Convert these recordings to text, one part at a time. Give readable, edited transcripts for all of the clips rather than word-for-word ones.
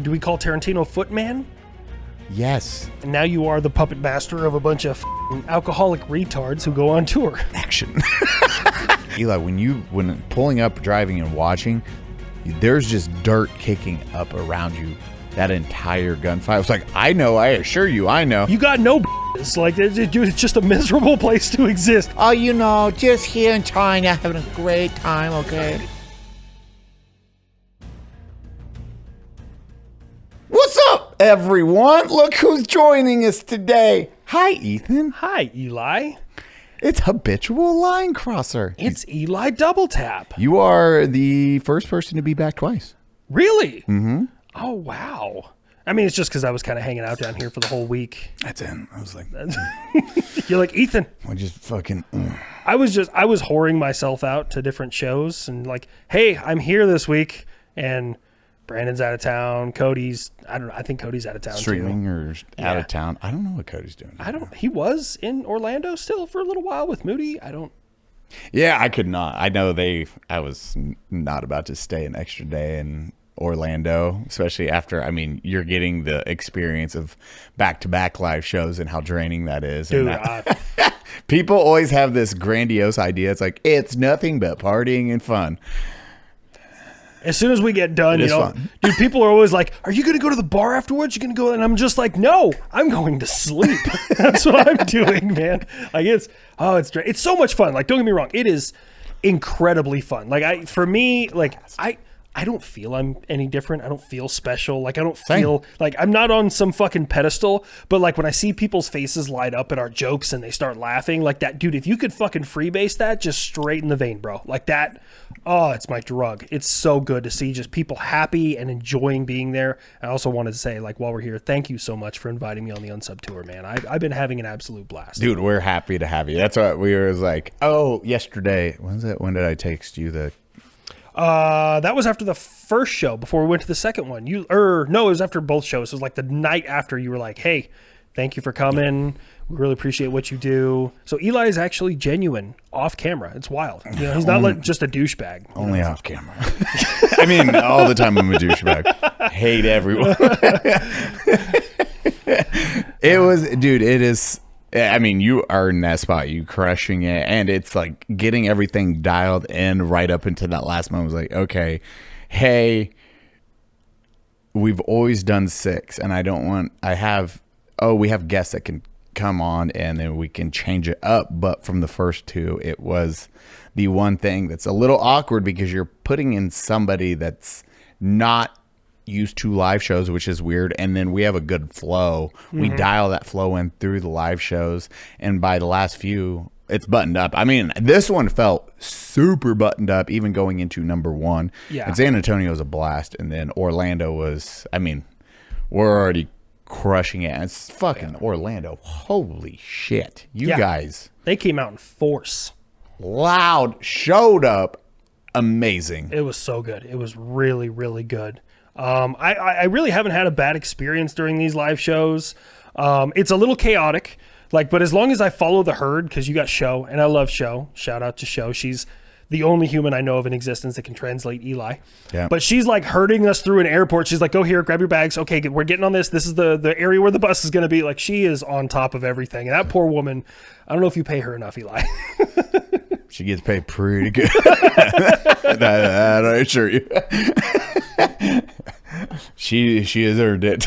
do we call Tarantino Footman? Yes. And now you are the puppet master of a bunch of alcoholic retards who go on tour. Action. Eli, when pulling up, driving, and watching, there's just dirt kicking up around you. That entire gunfight. I was like, I know, I assure you, I know. You got no it's like, dude, it's just a miserable place to exist. Oh, you know, just here in China, having a great time, okay? What's up, everyone? Look who's joining us today. Hi, Ethan. Hi, Eli. It's Habitual Linecrosser. It's Eli Doubletap. You are the first person to be back twice. Really? Mm-hmm. Oh, wow. I mean, it's just because I was kind of hanging out down here for the whole week. That's it. I was like... You're like, Ethan. I just fucking... I was whoring myself out to different shows and like, hey, I'm here this week. And Brandon's out of town. Cody's, I think Cody's out of town streaming too. Or out of town. I don't know what Cody's doing. He was in Orlando still for a little while with Moody. Yeah, I could not. I was not about to stay an extra day in Orlando, especially after, you're getting the experience of back-to-back live shows and how draining that is. Dude, and people always have this grandiose idea. It's like, it's nothing but partying and fun. As soon as we get done, fun. Dude, people are always like, are you going to go to the bar afterwards? You're going to go? And I'm just like, no, I'm going to sleep. That's what I'm doing, man. Like it's so much fun. Like, don't get me wrong. It is incredibly fun. Like I don't feel I'm any different. I don't feel special. Like, I don't feel like I'm not on some fucking pedestal, but like when I see people's faces light up at our jokes and they start laughing like that, dude, if you could fucking freebase that just straight in the vein, bro, like that. Oh, it's my drug. It's so good to see just people happy and enjoying being there. I also wanted to say, like, while we're here, thank you so much for inviting me on the Unsub tour, man. I've been having an absolute blast. Dude, we're happy to have you. That's what we were like, oh, yesterday. When did I text you the... That was after the first show before we went to the second one. No, it was after both shows. It was like the night after. You were like, hey, thank you for coming. We really appreciate what you do. So Eli is actually genuine off camera. It's wild. He's not like just a douchebag. Only off camera. All the time I'm a douchebag. Hate everyone. It is. You are in that spot. You crushing it. And it's like getting everything dialed in right up into that last moment. It was like, okay, hey, we've always done 6. And we have guests that can come on and then we can change it up. But from the first 2, it was the one thing that's a little awkward because you're putting in somebody that's not used to live shows, which is weird, and then we have a good flow. Mm-hmm. We dial that flow in through the live shows, and by the last few, it's buttoned up. This one felt super buttoned up, even going into number 1. Yeah. And San Antonio was a blast, and then Orlando was, we're already crushing it. And it's fucking Orlando. Holy shit. You guys. They came out in force. Loud, showed up, amazing. It was so good. It was really, really good. I really haven't had a bad experience during these live shows. It's a little chaotic, but as long as I follow the herd, because you got Show, and I love Show. Shout out to Show. She's the only human I know of in existence that can translate Eli. Yeah. But she's like herding us through an airport. She's like, go here, grab your bags. Okay, we're getting on this. This is the area where the bus is going to be. Like, she is on top of everything. And that poor woman, I don't know if you pay her enough, Eli. She gets paid pretty good. That I assure you. She has earned it.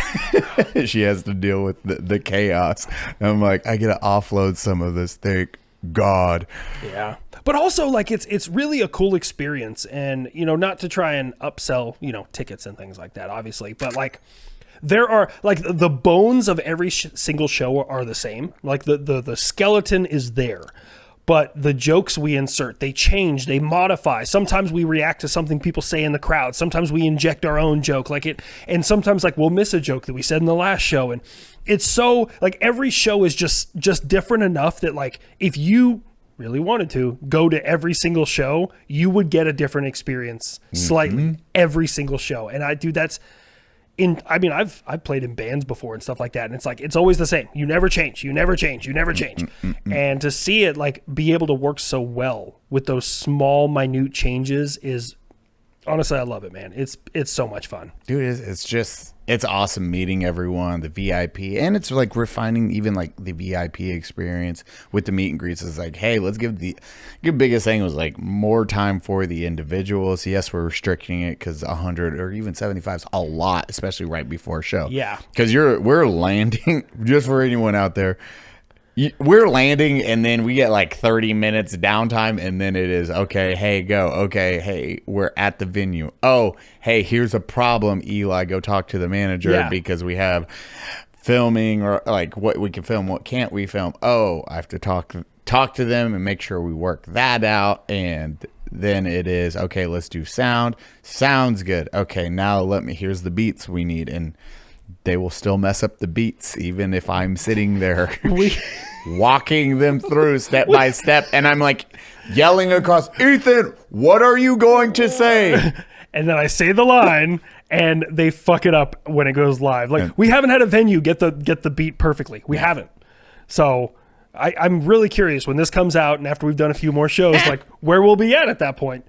She has to deal with the chaos. And I'm like, I gotta offload some of this. Thank God. Yeah, but also it's really a cool experience, and not to try and upsell tickets and things like that, obviously, but there are the bones of every single show are the same. The skeleton is there. But the jokes we insert, they change, they modify. Sometimes we react to something people say in the crowd. Sometimes we inject our own joke, and sometimes we'll miss a joke that we said in the last show. And it's so every show is just different enough that if you really wanted to go to every single show, you would get a different experience slightly every single show. And I've played in bands before and stuff like that, and it's always the same. You never change. And to see it be able to work so well with those small, minute changes is honestly, I love it, man. It's so much fun, dude. It's just it's awesome meeting everyone, the VIP, and it's like refining even like the VIP experience with the meet and greets. Is like, hey, let's give the biggest thing was like more time for the individuals. Yes, we're restricting it because 100 or even 75 is a lot, especially right before a show. Yeah, because we're landing just for anyone out there. We're landing, and then we get like 30 minutes downtime, and then it is, okay, hey, go. Okay, hey, we're at the venue. Oh, hey, here's a problem, Eli. Go talk to the manager because we have filming or like what we can film, what can't we film. Oh, I have to talk to them and make sure we work that out. And then it is, okay, let's do sound. Sounds good. Okay, now here's the beats we need. And they will still mess up the beats, even if I'm sitting there walking them through step by step. And I'm like yelling across, Ethan, what are you going to say? And then I say the line and they fuck it up when it goes live. Like, we haven't had a venue get the beat perfectly. We haven't. So I'm really curious when this comes out and after we've done a few more shows, like where we'll be at that point.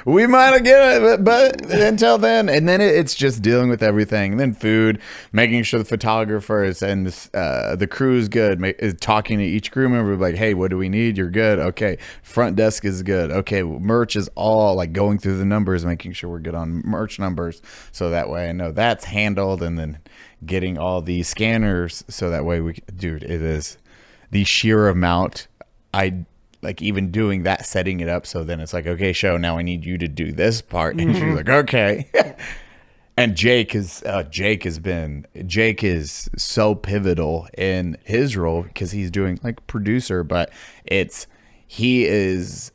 We might have get it, but until then, and then it's just dealing with everything. And then food, making sure the photographers and the crew is good, is talking to each crew member, like, hey, what do we need? You're good. Okay. Front desk is good. Okay. Merch is all like going through the numbers, making sure we're good on merch numbers. So that way I know that's handled, and then getting all the scanners. So that way dude, it is the sheer amount like even doing that, setting it up. So then it's like, okay, show, now I need you to do this part. And she's like, okay. And Jake is so pivotal in his role because he's doing like producer, but he is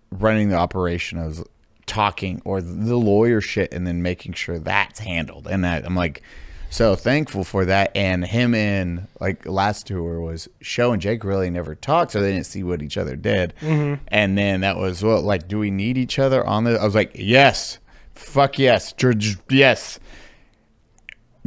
running the operation of talking or the lawyer shit and then making sure that's handled. And that I'm like, so thankful for that. And him in like last tour was Show and Jake really never talked, so they didn't see what each other did. And then that was like, do we need each other on this? I was like, yes, fuck yes, yes.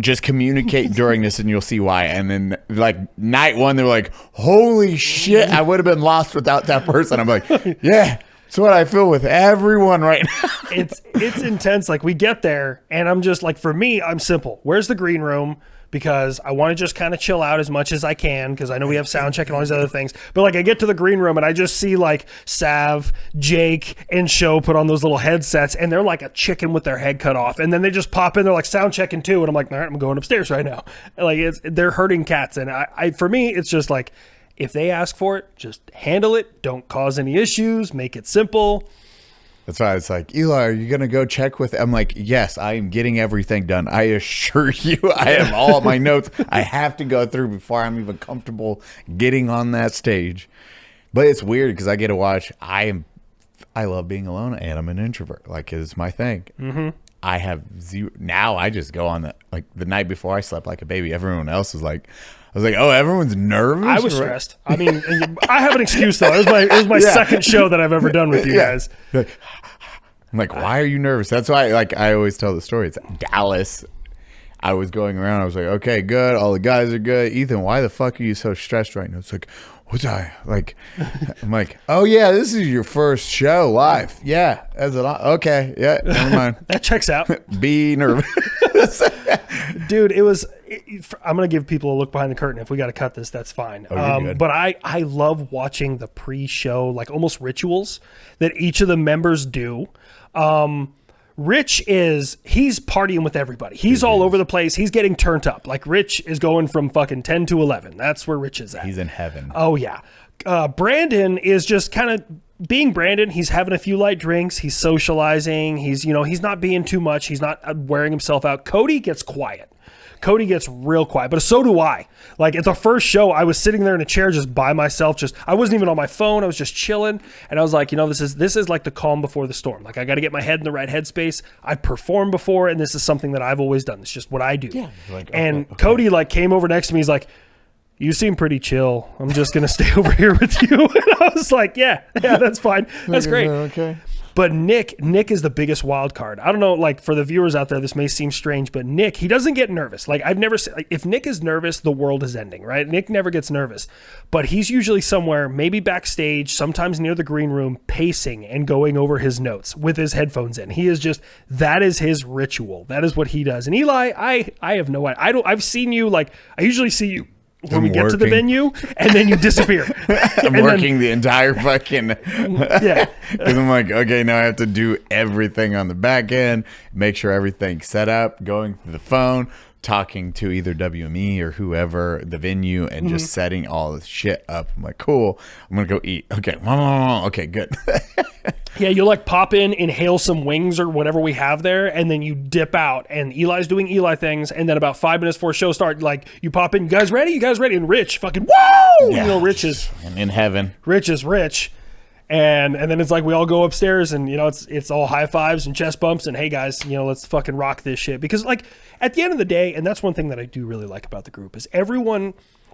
Just communicate during this and you'll see why. And then like night one, they're like, holy shit, I would have been lost without that person. I'm like, yeah. It's what I feel with everyone right now. It's intense. Like we get there and I'm just like, for me, I'm simple. Where's the green room? Because I want to just kind of chill out as much as I can because I know we have sound check and all these other things. But like I get to the green room and I just see like Sav, Jake, and Show put on those little headsets and they're like a chicken with their head cut off. And then they just pop in, they're like sound checking too. And I'm like, all right, I'm going upstairs right now. And like they're hurting cats. And I for me, it's just like, if they ask for it, just handle it. Don't cause any issues. Make it simple. That's why it's like, Eli, are you going to go check with... I'm like, yes, I am getting everything done. I assure you, I have all my notes I have to go through before I'm even comfortable getting on that stage. But it's weird because I get to watch... I love being alone and I'm an introvert. Like, it's my thing. I have zero... Now I just go on the night before I slept like a baby. Everyone else is like... I was like, oh, everyone's nervous? I was stressed. I mean, I have an excuse, though. It was my second show that I've ever done with you guys. I'm like, why are you nervous? That's why I always tell the story. It's Dallas. I was going around. I was like, okay, good. All the guys are good. Ethan, why the fuck are you so stressed right now? It's like, I'm like, oh, yeah, this is your first show live. Yeah. Okay. Yeah. Never mind. That checks out. Be nervous. Dude, I'm going to give people a look behind the curtain. If we got to cut this, that's fine. But I love watching the pre-show, like almost rituals that each of the members do. Rich he's partying with everybody. He's all over the place. He's getting turned up. Like Rich is going from fucking 10 to 11. That's where Rich is at. He's in heaven. Oh, yeah. Brandon is just kind of being Brandon. He's having a few light drinks. He's socializing. He's not being too much. He's not wearing himself out. Cody gets quiet. Cody gets real quiet, but so do I. Like at the first show, I was sitting there in a chair just by myself. I wasn't even on my phone. I was just chilling. And I was like, this is like the calm before the storm. Like I got to get my head in the right headspace. I've performed before, and this is something that I've always done. It's just what I do. Yeah. Okay. Cody like came over next to me. He's like, you seem pretty chill. I'm just going to stay over here with you. And I was like, yeah, that's fine. That's great. Okay. But Nick is the biggest wild card. I don't know, like for the viewers out there, this may seem strange, but Nick, he doesn't get nervous. Like I've never seen, like, if Nick is nervous, the world is ending, right? Nick never gets nervous, but he's usually somewhere, maybe backstage, sometimes near the green room, pacing and going over his notes with his headphones in. He is just, that is his ritual. That is what he does. And Eli, I have no idea. I've seen you, like, I usually see you when we get to the venue, and then you disappear. I'm working the entire fucking... Yeah. Because I'm like, okay, now I have to do everything on the back end, make sure everything's set up, going through the phone, talking to either WME or whoever, the venue, and just setting all this shit up. I'm like, cool, I'm going to go eat. Okay, okay, good. Yeah, you like pop in, inhale some wings or whatever we have there, and then you dip out. And Eli's doing Eli things, and then about 5 minutes before show start, like you pop in, you guys ready? You guys ready? And Rich fucking whoa! Yeah. You know, Rich is in heaven. Rich is rich. And then it's like we all go upstairs and, you know, it's all high fives and chest bumps and, hey guys, you know, let's fucking rock this shit. Because like at the end of the day, and that's one thing that I do really like about the group, is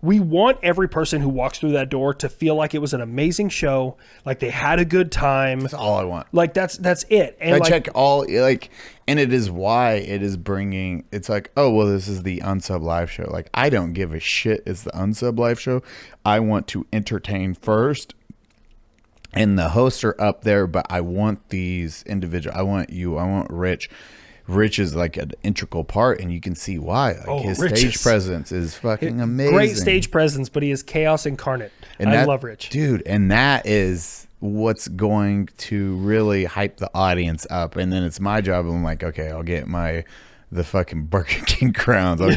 we want every person who walks through that door to feel like it was an amazing show, like they had a good time. That's all I want. Like that's it. And I like, check all, like, and it is why it is bringing, it's like, oh, well, this is the Unsub live show. Like, I don't give a shit. It's the Unsub live show. I want to entertain first. And the hosts are up there, but I want these individuals. I want you. I want Rich. Rich is like an integral part, and you can see why. Like his stage presence is fucking amazing. Great stage presence, but he is chaos incarnate. And I love Rich. Dude, and that is what's going to really hype the audience up. And then it's my job. I'm like, okay, I'll get the fucking Burger King crowns. I'll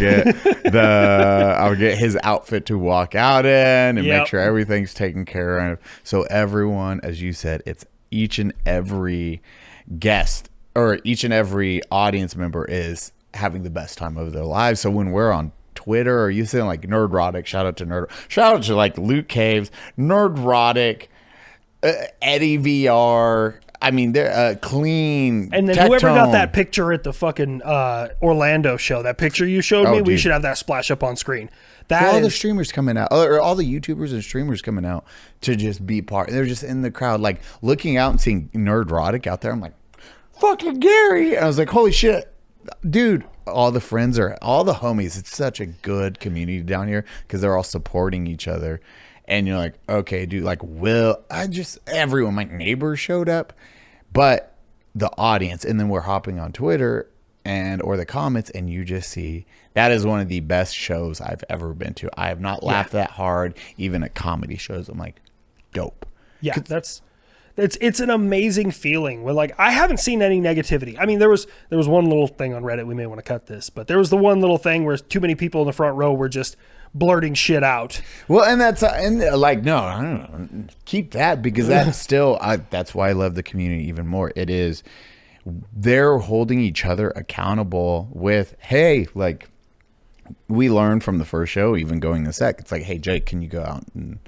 get his outfit to walk out in and make sure everything's taken care of. So everyone, as you said, it's each and every guest or each and every audience member is having the best time of their lives. So when we're on Twitter or you say like Nerdrotic, shout out to like Luke Caves, Nerdrotic, Eddie VR. I mean, they're clean. And then whoever got that picture at the fucking Orlando show, that picture you showed me, we should have that splash up on screen. All the streamers coming out, or all the YouTubers and streamers coming out to just be part. They're just in the crowd, like looking out and seeing Nerdrotic out there. I'm like, fucking Gary. And I was like, holy shit, dude. All the friends all the homies. It's such a good community down here because they're all supporting each other. And you're like, okay, dude, like, everyone, my neighbors showed up, but the audience, and then we're hopping on Twitter or the comments, and you just see, that is one of the best shows I've ever been to. I have not laughed that hard, even at comedy shows. I'm like, dope. Yeah, it's an amazing feeling when, like, I haven't seen any negativity. I mean, there was one little thing on Reddit, we may want to cut this, but there was the one little thing where too many people in the front row were just blurting shit out. Well, and that's like, no, I don't know, keep that, because that's still that's why I love the community even more. It is, they're holding each other accountable with, hey, like, we learned from the first show, even going to sec, it's like, hey Jake, can you go out and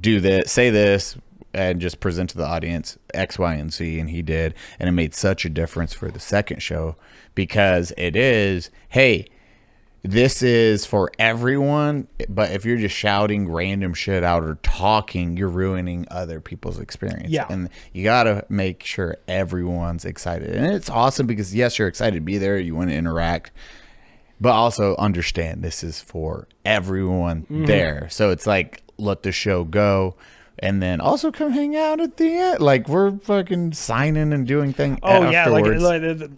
do this, say this, and just present to the audience X, Y, and Z, and he did, and it made such a difference for the second show, because it is, hey, this is for everyone, but if you're just shouting random shit out or talking, you're ruining other people's experience. Yeah. And you got to make sure everyone's excited. And it's awesome because, yes, you're excited to be there. You want to interact, but also understand this is for everyone there. So it's like, let the show go. And then also come hang out at the end. Like, we're fucking signing and doing things afterwards.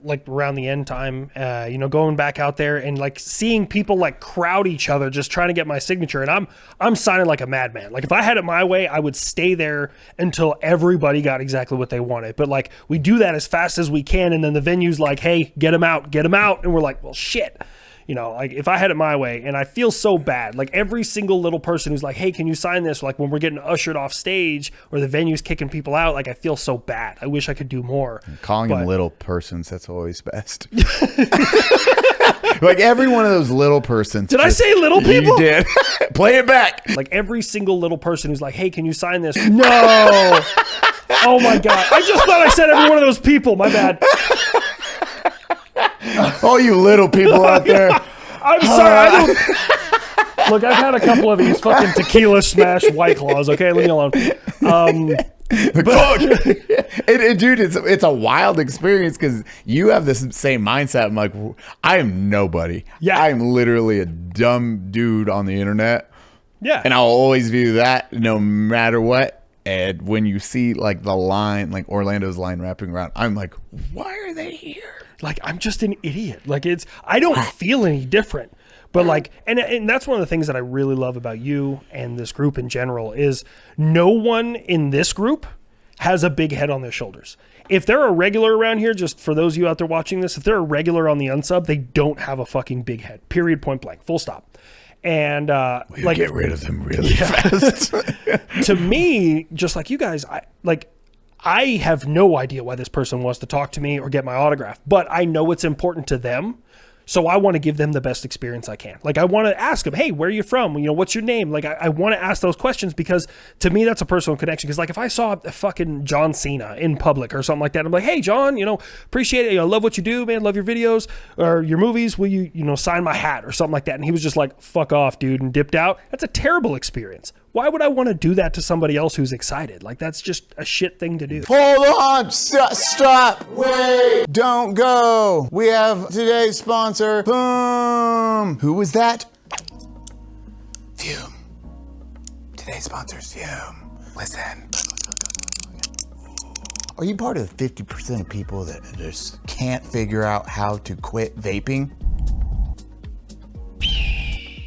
Like around the end time, going back out there and like seeing people like crowd each other, just trying to get my signature. And I'm signing like a madman. Like, if I had it my way, I would stay there until everybody got exactly what they wanted. But like, we do that as fast as we can. And then the venue's like, hey, get them out. And we're like, well, shit. You know, like, if I had it my way, and I feel so bad, like every single little person who's like, hey, can you sign this? Like when we're getting ushered off stage or the venue's kicking people out, like I feel so bad. I wish I could do more. Calling them little persons, that's always best. Like every one of those little persons. Did I say little people? You did. Play it back. Like every single little person who's like, hey, can you sign this? No. Oh my God. I just thought I said every one of those people. My bad. All you little people out there. I'm sorry. Look, I've had a couple of these fucking tequila smash White Claws. Okay, leave me alone. Fuck. Dude, it's a wild experience because you have this same mindset. I'm like, I am nobody. Yeah. I'm literally a dumb dude on the internet. Yeah. And I'll always view that no matter what. And when you see like the line, like Orlando's line wrapping around, I'm like, why are they here? Like, I'm just an idiot. Like, I don't feel any different. But like, and that's one of the things that I really love about you and this group in general is no one in this group has a big head on their shoulders. If they're a regular around here, just for those of you out there watching this, if they're a regular on the Unsub, they don't have a fucking big head. Period, point blank, full stop. And like, get rid of them really fast. To me, just like you guys, I have no idea why this person wants to talk to me or get my autograph, but I know it's important to them. So I want to give them the best experience I can. Like, I want to ask them, hey, where are you from? You know, what's your name? Like, I want to ask those questions because to me, that's a personal connection. Because like, if I saw a fucking John Cena in public or something like that, I'm like, hey, John, you know, appreciate it. You know, love what you do, man. Love your videos or your movies. Will you, you know, sign my hat or something like that? And he was just like, fuck off, dude, and dipped out. That's a terrible experience. Why would I want to do that to somebody else who's excited? Like, that's just a shit thing to do. Hold on. Stop. Wait. Don't go. We have today's sponsor. Boom. Who was that? Fume. Today's sponsor's Fume. Listen. Are you part of the 50% of people that just can't figure out how to quit vaping?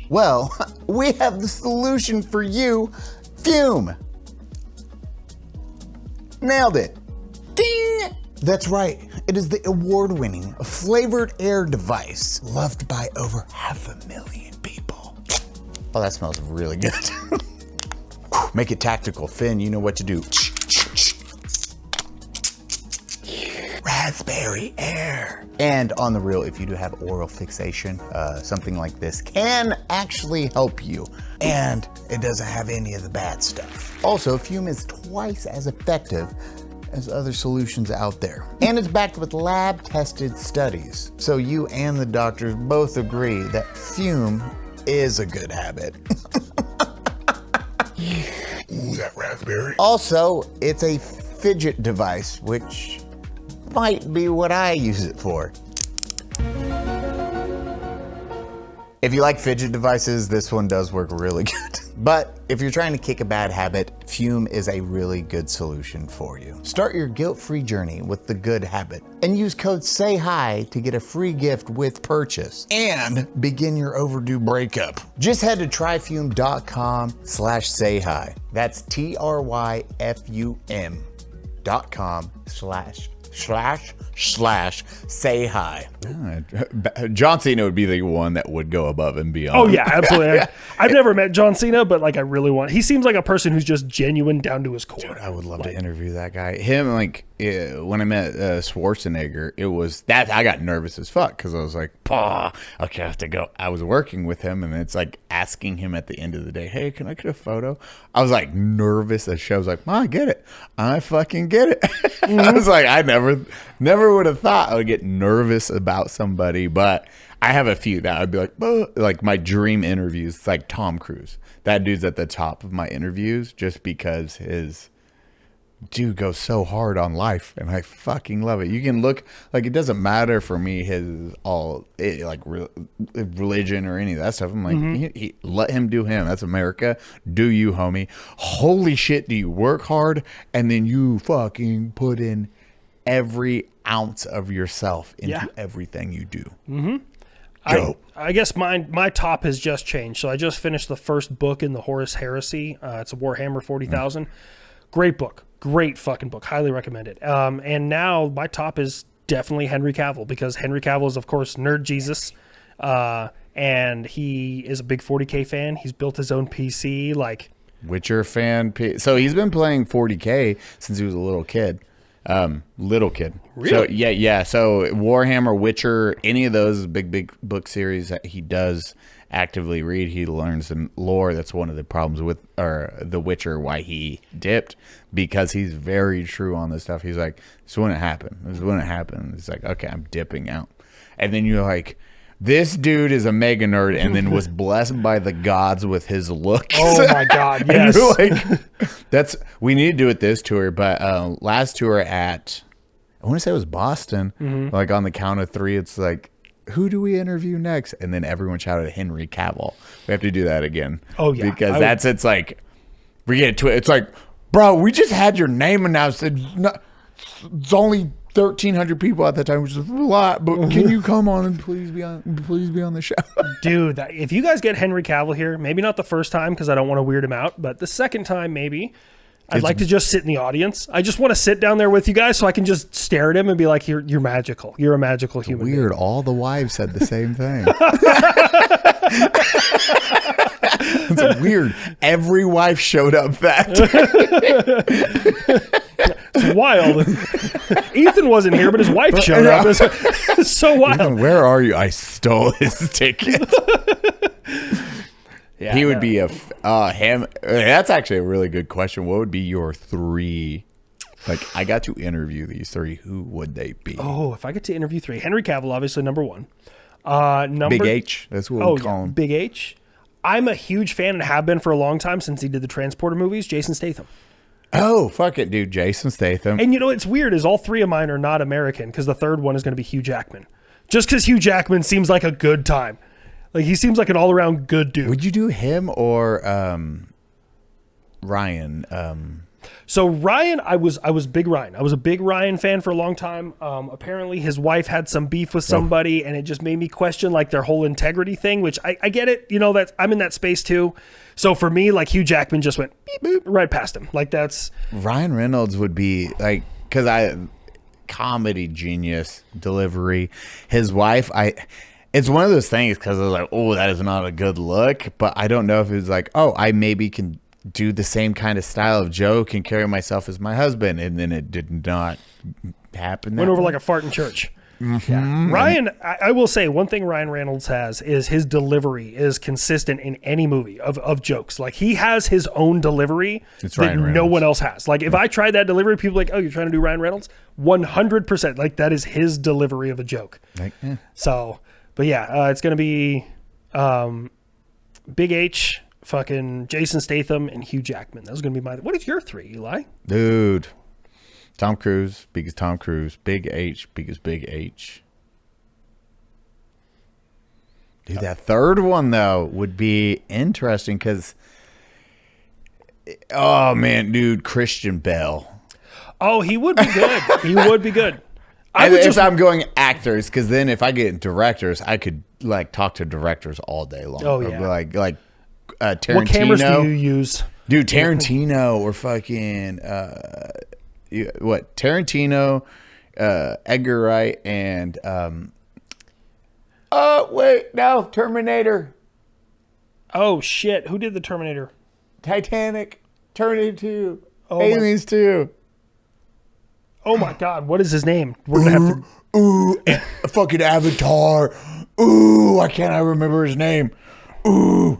Well, we have the solution for you, Fume. Nailed it. Ding! That's right. It is the award-winning flavored air device loved by over 500,000 people. Oh, that smells really good. Make it tactical, Finn. You know what to do. Raspberry air. And on the real, if you do have oral fixation, something like this can actually help you. And it doesn't have any of the bad stuff. Also, Fume is twice as effective as other solutions out there. And it's backed with lab-tested studies. So you and the doctors both agree that Fume is a good habit. Ooh, that raspberry. Also, it's a fidget device, which might be what I use it for. If you like fidget devices, this one does work really good. But if you're trying to kick a bad habit, Fume is a really good solution for you. Start your guilt-free journey with the good habit and use code SAYHI to get a free gift with purchase and begin your overdue breakup. Just head to tryfume.com/sayhi. That's TRYFUM.com/say hi. John Cena would be the one that would go above and beyond. Oh yeah, absolutely. I've never met John Cena, but like I really want. He seems like a person who's just genuine down to his core. Dude, I would love to interview that guy. Him, like when I met Schwarzenegger, it was that I got nervous as fuck because I was like, okay, I have to go. I was working with him, and it's like asking him at the end of the day, hey, can I get a photo? I was like nervous as shit. I was like, I get it. I fucking get it. Mm-hmm. I was like, I never would have thought I would get nervous about somebody, but I have a few that I'd be like my dream interviews. It's like Tom Cruise. That dude's at the top of my interviews just because his dude goes so hard on life, and I fucking love it. You can look like it doesn't matter for me his religion or any of that stuff. I'm like, he, let him do him. That's America. Do you, homie? Holy shit, do you work hard and then you fucking put in every ounce of yourself into everything you do. I guess my top has just changed. So I just finished the first book in the Horus Heresy. It's a Warhammer 40,000. Great book. Great fucking book. Highly recommend it. And now my top is definitely Henry Cavill, because Henry Cavill is, of course, Nerd Jesus. And he is a big 40K fan. He's built his own PC. Like, Witcher fan. So he's been playing 40K since he was a little kid. Really? So yeah. So Warhammer, Witcher, any of those big book series that he does actively read, he learns in lore. That's one of the problems with The Witcher, why he dipped, because he's very true on this stuff. He's like, this wouldn't happen. This wouldn't happen. It's like, okay, I'm dipping out. And then you're like, this dude is a mega nerd and then was blessed by the gods with his looks. Oh my God, yes. And you're like, we need to do it this tour, but last tour at, I want to say it was Boston, like on the count of 3, it's like, who do we interview next? And then everyone shouted Henry Cavill. We have to do that again. Oh yeah. Because it's like, we get to it. It's like, bro, we just had your name announced. It's only 1,300 people at that time, which is a lot. But can you come on and please be on the show, dude? If you guys get Henry Cavill here, maybe not the first time because I don't want to weird him out, but the second time maybe. I'd like to just sit in the audience. I just want to sit down there with you guys so I can just stare at him and be like, "You're magical. You're a magical human." Weird. being. All the wives said the same thing. It's weird. Every wife showed up that day. It's wild. Ethan wasn't here, but his wife showed up. It's so wild. Ethan, where are you? I stole his ticket. Yeah, he would be him. That's actually a really good question. What would be your 3? Like, I got to interview these 3. Who would they be? Oh, if I get to interview 3, Henry Cavill, obviously number 1. Big H. That's what we call him. Big H. I'm a huge fan and have been for a long time since he did the Transporter movies. Jason Statham. Oh, fuck it, dude. Jason Statham. And you know, it's weird is all 3 of mine are not American because the third one is going to be Hugh Jackman. Just because Hugh Jackman seems like a good time. Like, he seems like an all-around good dude. Would you do him or Ryan? So Ryan, I was big Ryan. I was a big Ryan fan for a long time. Apparently his wife had some beef with somebody, and it just made me question like their whole integrity thing, which I get it. You know, that I'm in that space too. So for me, like, Hugh Jackman just went beep, boop, right past him. Like, that's Ryan Reynolds would be like, because comedy genius delivery. His wife, it's one of those things because I was like, oh, that is not a good look. But I don't know if it was like, oh, I maybe can do the same kind of style of joke and carry myself as my husband. And then it did not happen. Went over like a fart in church. Mm-hmm. Yeah. Ryan, I will say one thing Ryan Reynolds has is his delivery is consistent in any movie of jokes. Like, he has his own delivery that no one else has. Like, if I tried that delivery, people are like, oh, you're trying to do Ryan Reynolds? 100%. Like, that is his delivery of a joke. Like, So, but yeah, it's going to be Big H, fucking Jason Statham, and Hugh Jackman. That was going to be my... What is your 3, Eli? Dude. Tom Cruise, big as Tom Cruise. Big H, big as Big H. Dude, that third one, though, would be interesting because... Oh, man, dude, Christian Bale. Oh, he would be good. He would be good. I'm going actors, because then if I get directors, I could, like, talk to directors all day long. Oh, yeah. Like Tarantino. What cameras do you use? Dude, Tarantino or fucking... Tarantino, Edgar Wright, and Terminator. Oh shit, who did the Terminator? Titanic, Terminator 2, Aliens 2. Oh my god, what is his name? We're gonna have to fucking Avatar. Why can't I remember his name? Oh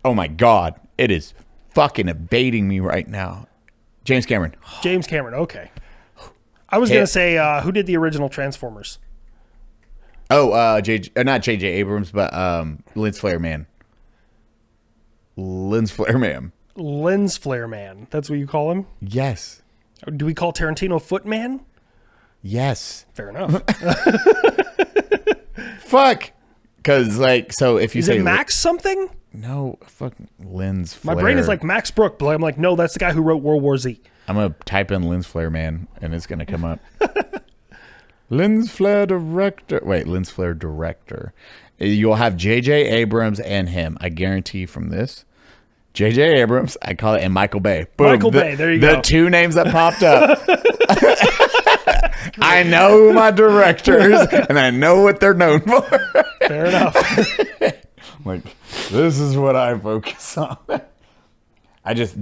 my god, it is fucking evading me right now. James Cameron. James Cameron, okay. I was going to say, who did the original Transformers? Oh, not J.J. Abrams, but Lens Flare Man. Lens Flare Man. Lens Flare Man. That's what you call him? Yes. Do we call Tarantino Footman? Yes. Fair enough. Fuck. Because, like, so if you is say... Is it Max something? No, fucking Lens Flare. My brain is like Max Brook, but I'm like, no, that's the guy who wrote World War Z. I'm going to type in Lens Flare Man, and it's going to come up. Lens Flare Director. Wait, Lens Flare Director. You'll have J.J. Abrams and him. I guarantee from this. J.J. Abrams, I call it, and Michael Bay. Boom. Michael Bay, there you go. The 2 names that popped up. I know my directors, and I know what they're known for. Fair enough. Like, this is what I focus on.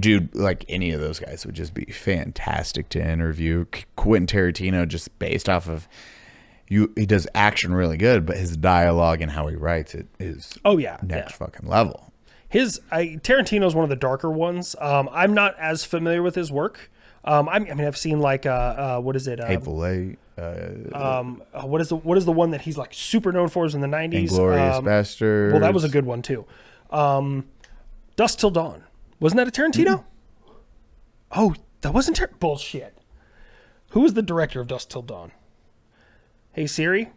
Dude, like, any of those guys would just be fantastic to interview. Quentin Tarantino, just based off of he does action really good, but his dialogue and how he writes it is next fucking level. Tarantino's one of the darker ones. I'm not as familiar with his work. I've seen like what is it? Hateful Eight. What is the one that he's like super known for is in the 90s? Inglourious Basterds. Well, that was a good one too. Dusk Till Dawn. Wasn't that a Tarantino? Oh, that wasn't bullshit. Who was the director of Dusk Till Dawn? Hey Siri.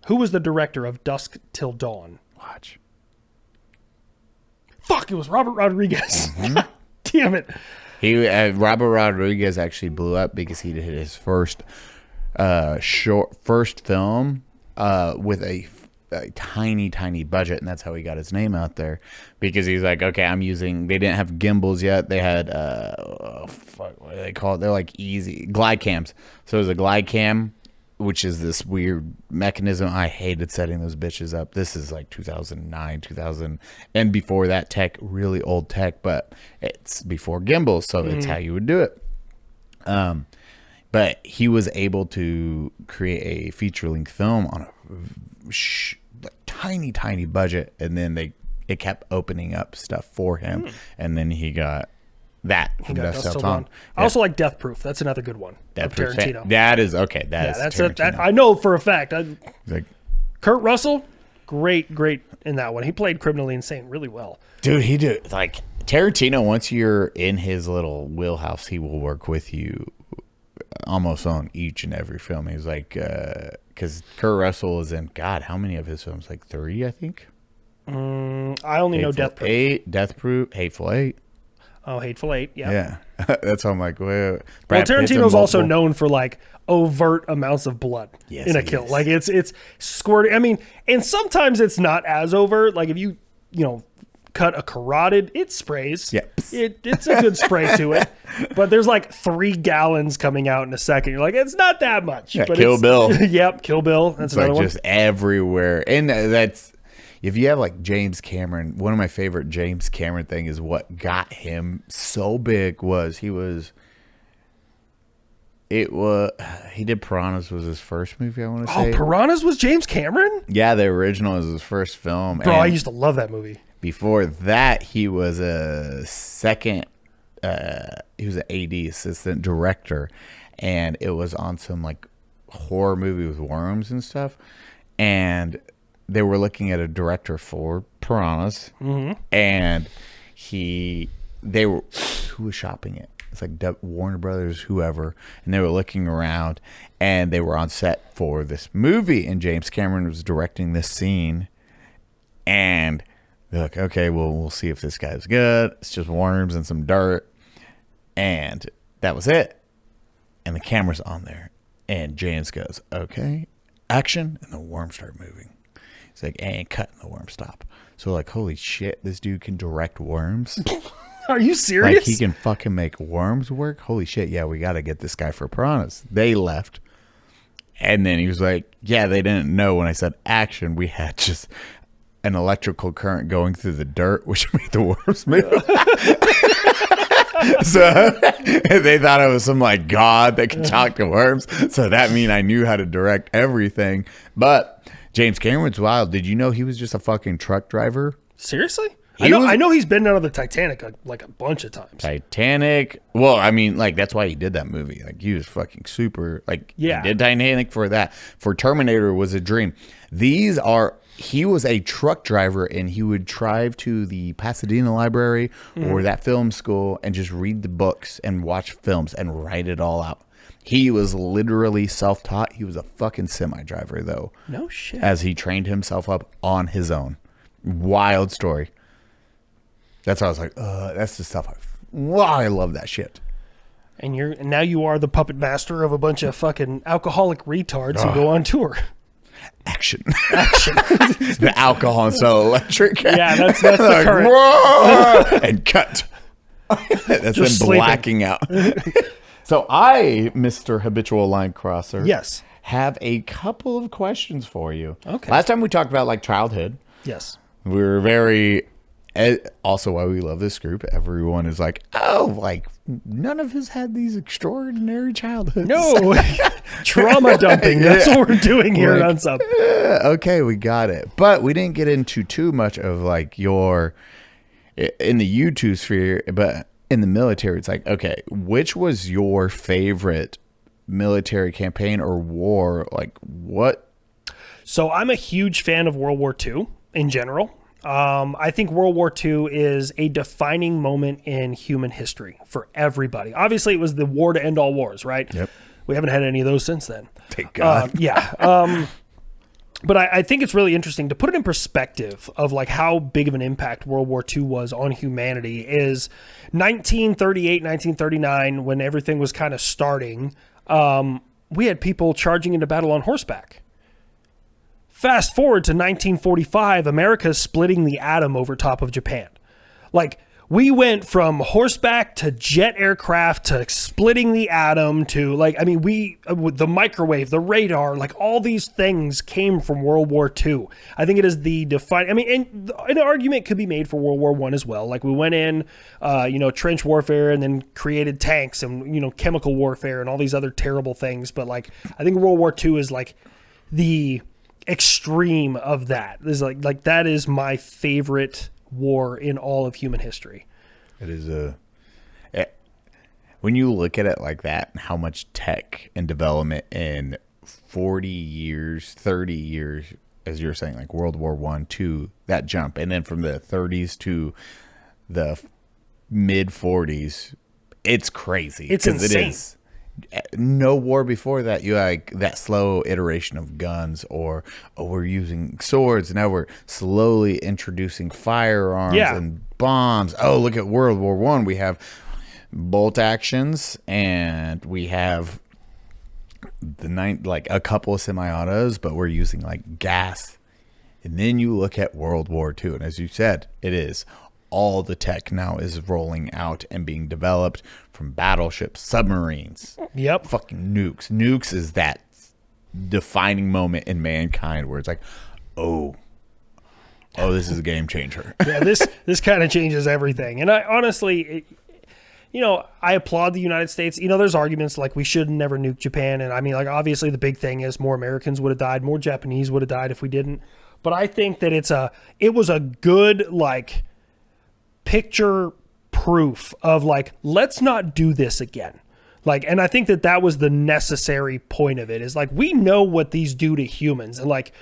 Who was the director of Dusk Till Dawn? Watch. Fuck, it was Robert Rodriguez. Damn it. Robert Rodriguez actually blew up because he did his first film with a tiny budget, and that's how he got his name out there, because he's like, okay, they didn't have gimbals yet. They had what do they call it? They're like easy glide cams. So it was a glide cam, which is this weird mechanism. I hated setting those bitches up. This is like 2009, 2000, and before that tech, really old tech, but it's before gimbals, so it's how you would do it. But he was able to create a feature-length film on a tiny budget, and then it kept opening up stuff for him, and then he got that from Dusk Till Dawn. I also like Death Proof. That's another good one. Death of Tarantino. That is okay. That's Tarantino. I know for a fact. Like, Kurt Russell, great in that one. He played Criminally Insane really well. Dude, he did. Like, Tarantino, once you're in his little wheelhouse, he will work with you almost on each and every film. He's like, because Kurt Russell is in, God, how many of his films? Like 3, I think. I only know Death Proof. 8, Death Proof, Hateful Eight. Oh, Hateful Eight, yeah. Yeah. That's how I'm like, well, Tarantino's also known for like overt amounts of blood in a kill. Like it's squirting. I mean, and sometimes it's not as overt. Like if you cut a carotid, it sprays. Yeah. It's a good spray to it. But there's like 3 gallons coming out in a second. You're like, it's not that much. Yeah, but Kill Bill. Yep, Kill Bill. That's it's another like one. just everywhere. And that's, if you have like James Cameron, one of my favorite James Cameron thing is what got him so big was he did Piranhas was his first movie, I want to say. Oh, Piranhas was James Cameron? Yeah, the original was his first film. Bro, I used to love that movie. Before that, he was a second, he was an AD, assistant director, and it was on some like horror movie with worms and stuff. And they were looking at a director for Piranhas, and who was shopping it? It's like Warner Brothers, whoever, and they were looking around, and they were on set for this movie, and James Cameron was directing this scene, and they're like, okay, well, we'll see if this guy's good. It's just worms and some dirt, and that was it. And the camera's on there, and James goes, okay, action, and the worms start moving. It's like, and cut, and the worms stop. So like, holy shit, this dude can direct worms. Are you serious? Like, he can fucking make worms work? Holy shit, yeah, we got to get this guy for Piranhas. They left. And then he was like, yeah, they didn't know when I said action, we had just an electrical current going through the dirt, which made the worms move. So they thought I was some like god that could talk to worms. So that mean I knew how to direct everything. But James Cameron's wild. Did you know he was just a fucking truck driver? Seriously? I know he's been out of the Titanic like a bunch of times. Titanic. Well, I mean, like, that's why he did that movie. Like, he was fucking super. Like, yeah. He did Titanic for that. For Terminator was a dream. He was a truck driver, and he would drive to the Pasadena Library or that film school and just read the books and watch films and write it all out. He was literally self-taught. He was a fucking semi-driver, though. No shit. As he trained himself up on his own. Wild story. That's why I was like, that's the stuff. I love that shit. And now you are the puppet master of a bunch of fucking alcoholic retards who go on tour. Action. The alcohol and so electric. Yeah, that's the current. Whoa! And cut. That's Just them blacking out. So I, Mr. Habitual Linecrosser, yes, have a couple of questions for you. Okay. Last time we talked about like childhood. Yes. We were very... Also, why we love this group, everyone is like, oh, like, none of us had these extraordinary childhoods. No, trauma dumping. That's what we're doing here at Unsub. Okay, we got it. But we didn't get into too much of, like, in the YouTube sphere, but in the military, it's like, okay, which was your favorite military campaign or war, like what? So I'm a huge fan of World War II in general. I think World War II is a defining moment in human history for everybody. Obviously, it was the war to end all wars, right? Yep. We haven't had any of those since then. Thank God. But I think it's really interesting to put it in perspective of like how big of an impact World War II was on humanity is 1938, 1939, when everything was kind of starting, we had people charging into battle on horseback. Fast forward to 1945, America's splitting the atom over top of Japan. Like, we went from horseback to jet aircraft to splitting the atom to like, I mean, the microwave, the radar, like all these things came from World War II. I think it is the defining, I mean, and an argument could be made for World War I as well. Like we went in, trench warfare and then created tanks and, chemical warfare and all these other terrible things. But like, I think World War II is like the extreme of that. Is like that is my favorite war in all of human history. It is when you look at it like that, how much tech and development in 40 years, 30 years, as you're saying, like World War I, II, that jump, and then from the 30s to the mid 40s, it's crazy. It's insane. It is. No war before that, you like that slow iteration of guns, or we're using swords. Now we're slowly introducing firearms and bombs. Oh, look at World War I. We have bolt actions, and we have like a couple of semi-autos, but we're using like gas. And then you look at World War II, and as you said, it is. All the tech now is rolling out and being developed from battleships, submarines. Yep. Fucking nukes. Nukes is that defining moment in mankind where it's like, oh, this is a game changer. Yeah, this kind of changes everything. And I honestly, I applaud the United States. There's arguments like we should never nuke Japan. And I mean, like, obviously the big thing is more Americans would have died, more Japanese would have died if we didn't. But I think that it was a good, like, picture proof of like, let's not do this again. Like, and I think that was the necessary point of it is like, we know what these do to humans. And like,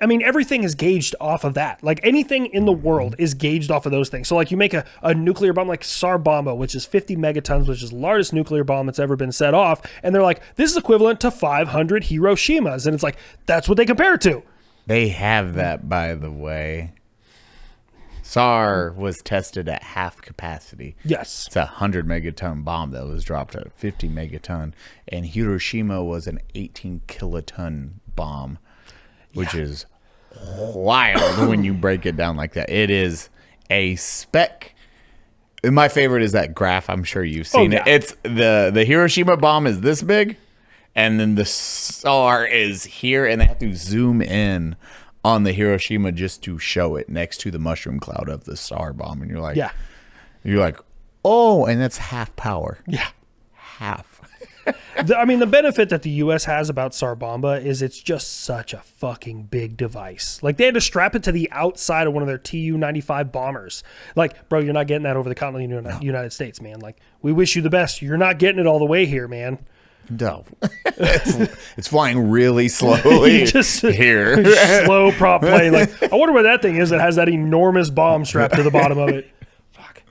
I mean, everything is gauged off of that. Like anything in the world is gauged off of those things. So like you make a nuclear bomb like Tsar Bomba, which is 50 megatons, which is the largest nuclear bomb that's ever been set off. And they're like, this is equivalent to 500 Hiroshimas. And it's like, that's what they compare it to. They have that, by the way. SAR was tested at half capacity. Yes. It's 100 megaton bomb that was dropped at 50 megaton. And Hiroshima was an 18 kiloton bomb, which is wild when you break it down like that. It is a speck. And my favorite is that graph. I'm sure you've seen it. It's the Hiroshima bomb is this big, and then the SAR is here, and they have to zoom in on the Hiroshima just to show it next to the mushroom cloud of the SAR bomb. And you're like, oh, and that's half power. Yeah. Half. The benefit that the U.S. has about Tsar Bomba is it's just such a fucking big device. Like, they had to strap it to the outside of one of their Tu-95 bombers. Like, bro, you're not getting that over the continental United States, man. Like, we wish you the best. You're not getting it all the way here, man. No. It's flying really slowly just here. Slow prop plane. Like, I wonder what that thing is that has that enormous bomb strapped to the bottom of it. Fuck.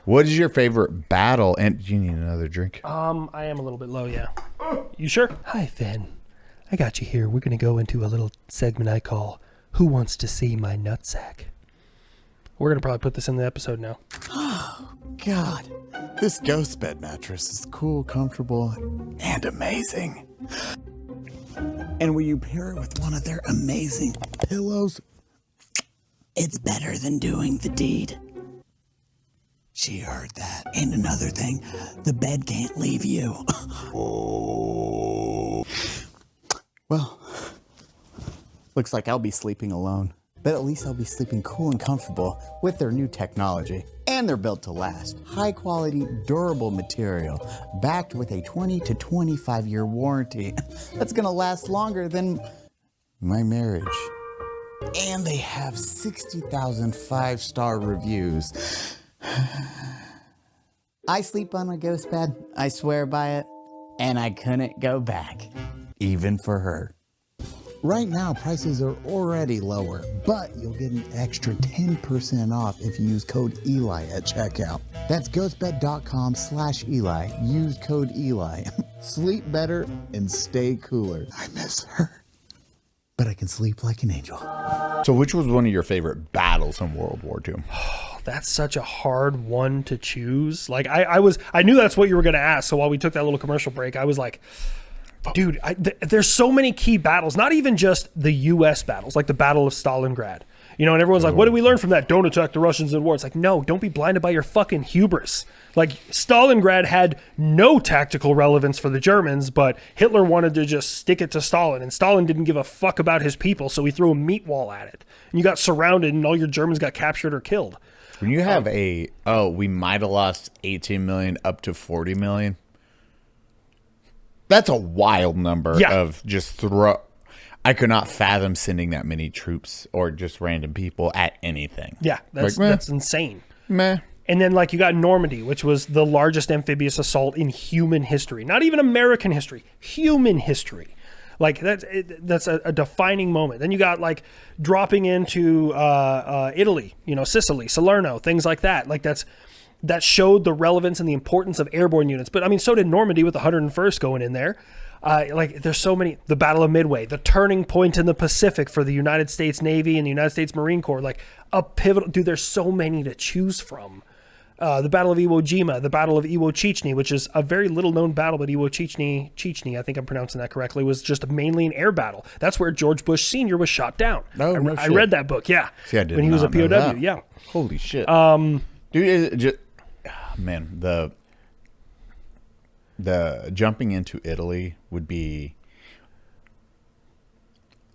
What is your favorite battle? And do you need another drink? I am a little bit low, yeah. You sure? Hi, Finn. I got you here. We're going to go into a little segment I call Who Wants to See My Nutsack? We're going to probably put this in the episode now. Oh, God. This GHOSTBED mattress is cool, comfortable, and amazing. And when you pair it with one of their amazing pillows, it's better than doing the deed. She heard that. And another thing, the bed can't leave you. Oh. Well, looks like I'll be sleeping alone. But at least I'll be sleeping cool and comfortable with their new technology. And they're built to last. High quality, durable material, backed with a 20 to 25 year warranty. That's gonna last longer than my marriage. And they have 60,000 5-star reviews. I sleep on a GHOSTBED. I swear by it. and I couldn't go back, even for her. Right now, prices are already lower, but you'll get an extra 10% off if you use code Eli at checkout. That's ghostbed.com/Eli. Use code Eli. Sleep better and stay cooler. I miss her, but I can sleep like an angel. So which was one of your favorite battles in World War II? That's such a hard one to choose. Like I knew that's what you were going to ask. So while we took that little commercial break, I was like, dude, there's so many key battles, not even just the U.S. battles, like the Battle of Stalingrad. You know, and everyone's like, what did we learn from that? Don't attack the Russians in war. It's like, no, don't be blinded by your fucking hubris. Like, Stalingrad had no tactical relevance for the Germans, but Hitler wanted to just stick it to Stalin, and Stalin didn't give a fuck about his people, so he threw a meat wall at it. And you got surrounded, and all your Germans got captured or killed. When you have we might have lost 18 million up to 40 million. That's a wild number of just throw. I could not fathom sending that many troops or just random people at anything. Yeah, that's insane. Meh. And then, like, you got Normandy, which was the largest amphibious assault in human history. Not even American history, human history. Like, that's a defining moment. Then you got, like, dropping into Italy, you know, Sicily, Salerno, things like that. Like, that showed the relevance and the importance of airborne units. But, I mean, so did Normandy with the 101st going in there. Like, there's so many. The Battle of Midway, the turning point in the Pacific for the United States Navy and the United States Marine Corps. Like, a pivotal. Dude, there's so many to choose from. The Battle of Iwo Jima, the Battle of Iwo Chichny, which is a very little-known battle, but Iwo Chichny, I think I'm pronouncing that correctly, was just mainly an air battle. That's where George Bush Sr. was shot down. Oh, no I shit. read that book, yeah. See, I did when he was a not know POW, that. yeah. Holy shit. Dude, man, the jumping into Italy would be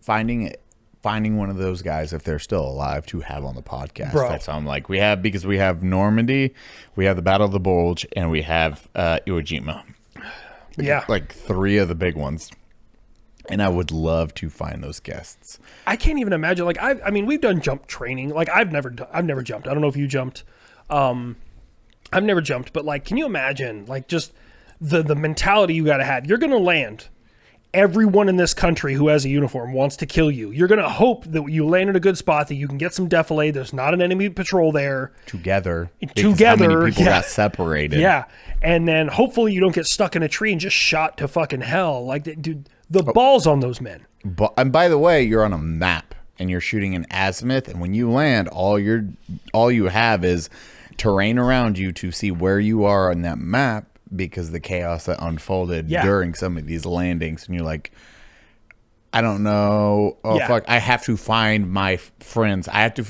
finding one of those guys, if they're still alive, to have on the podcast. Bro. That's how I'm like, because we have Normandy, we have the Battle of the Bulge, and we have Iwo Jima. Yeah. Like three of the big ones. And I would love to find those guests. I can't even imagine. Like, I mean, we've done jump training. Like, I've never jumped. I don't know if you jumped. I've never jumped, but, like, can you imagine, like, just the mentality you got to have? You're going to land. Everyone in this country who has a uniform wants to kill you. You're going to hope that you land in a good spot, that you can get some defilade. There's not an enemy patrol there. Together. How many people got separated. Yeah. And then hopefully you don't get stuck in a tree and just shot to fucking hell. Like, dude, the balls on those men. And by the way, you're on a map and you're shooting an azimuth, and when you land, all you have is terrain around you to see where you are on that map, because the chaos that unfolded during some of these landings, and you're like, I don't know. Oh, fuck. I have to find my friends. I have to...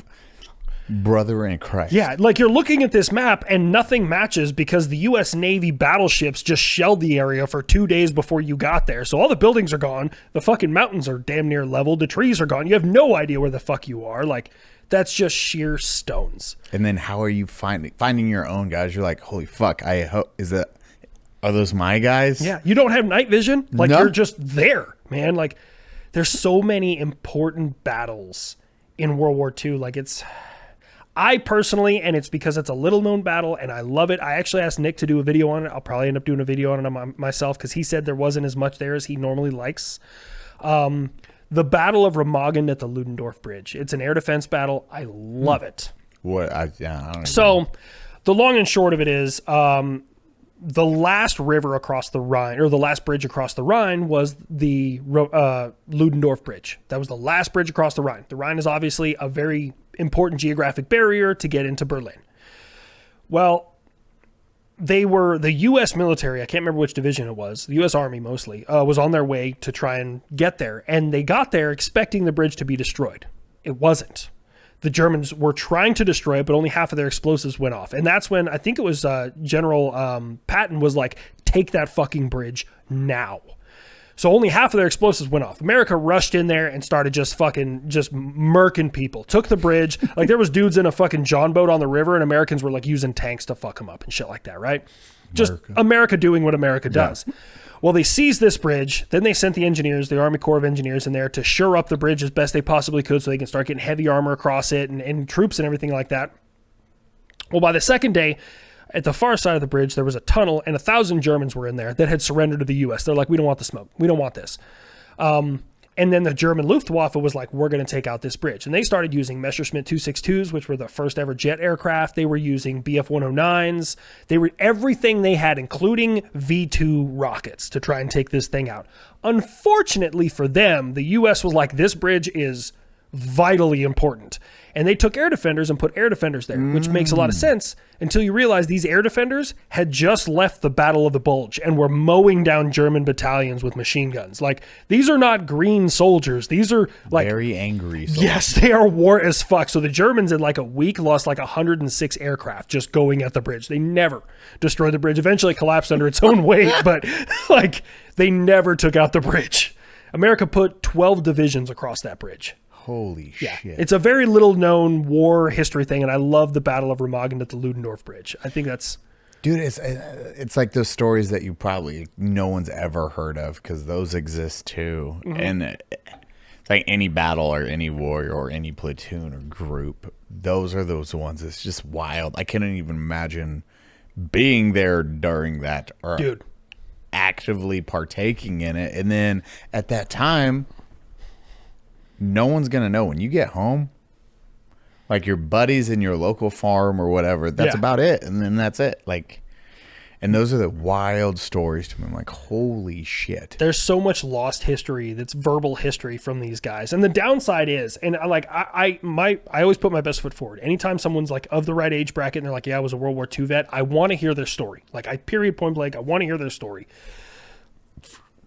Brother in Christ. Yeah, like, you're looking at this map and nothing matches because the U.S. Navy battleships just shelled the area for 2 days before you got there. So all the buildings are gone. The fucking mountains are damn near level. The trees are gone. You have no idea where the fuck you are. Like, that's just sheer stones. And then how are you finding your own guys? You're like, holy fuck. Are those my guys? Yeah, you don't have night vision. Like, No. You're just there, man. Like, there's so many important battles in World War II. Like, I personally, and it's because it's a little known battle and I love it. I actually asked Nick to do a video on it. I'll probably end up doing a video on it myself because he said there wasn't as much there as he normally likes. The Battle of Remagen at the Ludendorff Bridge. It's an air defense battle. I love it. What? I don't know. So the long and short of it is, the last river across the Rhine, or the last bridge across the Rhine, was the Ludendorff Bridge. That was the last bridge across the Rhine. The Rhine is obviously a very important geographic barrier to get into Berlin. Well, the U.S. military, I can't remember which division it was, the U.S. Army mostly, was on their way to try and get there. And they got there expecting the bridge to be destroyed. It wasn't. The Germans were trying to destroy it, but only half of their explosives went off. And that's when, I think it was General Patton was like, take that fucking bridge now. So only half of their explosives went off. America rushed in there and started just murking people. Took the bridge. Like, there was dudes in a fucking John boat on the river, and Americans were like using tanks to fuck them up and shit like that, right? Just America doing what America does. Yeah. Well, they seized this bridge. Then they sent the engineers, the Army Corps of Engineers, in there to shore up the bridge as best they possibly could so they can start getting heavy armor across it and troops and everything like that. Well, by the second day, At the far side of the bridge, there was a tunnel, and 1,000 Germans were in there that had surrendered to the U.S. They're like, we don't want the smoke. We don't want this. And then the German Luftwaffe was like, we're going to take out this bridge. And they started using Messerschmitt 262s, which were the first ever jet aircraft. They were using Bf-109s. They were everything they had, including V-2 rockets, to try and take this thing out. Unfortunately for them, the U.S. was like, this bridge is vitally important. And they took air defenders and put air defenders there, which makes a lot of sense until you realize these air defenders had just left the Battle of the Bulge and were mowing down German battalions with machine guns. Like, these are not green soldiers. These are like very angry soldiers. Yes, they are war as fuck. So the Germans in like a week lost like 106 aircraft just going at the bridge. They never destroyed the bridge. Eventually collapsed under its own weight, but like they never took out the bridge. America put 12 divisions across that bridge. Holy shit. It's a very little known war history thing, and I love the Battle of Remagen at the Ludendorff Bridge. I think that's... Dude, it's like those stories that you probably no one's ever heard of, because those exist too. And it's like any battle or any warrior or any platoon or group, those are those ones. It's just wild. I couldn't even imagine being there during that or Dude. actively partaking in it. And then at that time... no one's going to know when you get home, like your buddies in your local farm or whatever, that's about it. And then that's it. Like, and those are the wild stories to me. I'm like, holy shit. There's so much lost history that's verbal history from these guys. And the downside is, and I always put my best foot forward. Anytime someone's like of the right age bracket and they're like, yeah, I was a World War II vet, I want to hear their story. Like, period, point blank, I want to hear their story.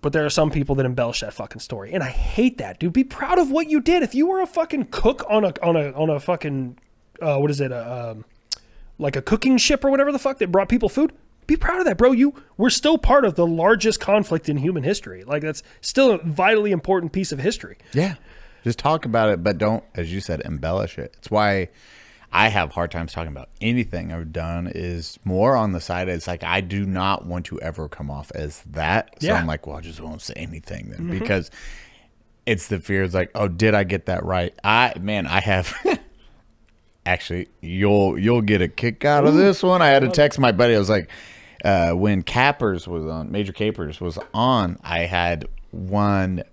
But there are some people that embellish that fucking story, and I hate that, dude. Be proud of what you did. If you were a fucking cook on a fucking what is it? Like a cooking ship or whatever the fuck that brought people food. Be proud of that, bro. You were still part of the largest conflict in human history. Like, that's still a vitally important piece of history. Yeah, just talk about it, but don't, as you said, embellish it. It's why I have hard times talking about anything I've done is more on the side. It's like, I do not want to ever come off as that. So I'm like, well, I just won't say anything then because it's the fear. It's like, oh, did I get that right? I have actually, you'll get a kick out of this one. I had to text my buddy. I was like, when Capers was on, Major Capers was on, I had one.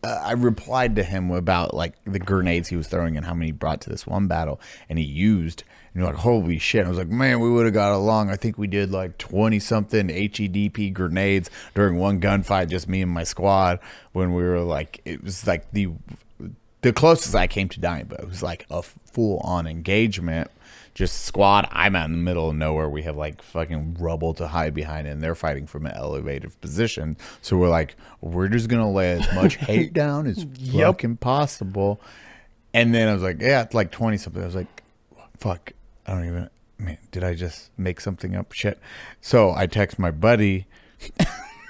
I replied to him about like the grenades he was throwing and how many he brought to this one battle and he used. And you're like, holy shit. I was like, man, we would have got along. I think we did like 20 something HEDP grenades during one gunfight, just me and my squad, when we were like, it was like the closest I came to dying, but it was like a full on engagement. Just squad. I'm out in the middle of nowhere. We have like fucking rubble to hide behind, and they're fighting from an elevated position. So we're like, we're just gonna lay as much hate down as fucking possible. And then I was like, yeah, it's like 20 something. I was like, fuck, I don't even. Man, did I just make something up? Shit. So I text my buddy.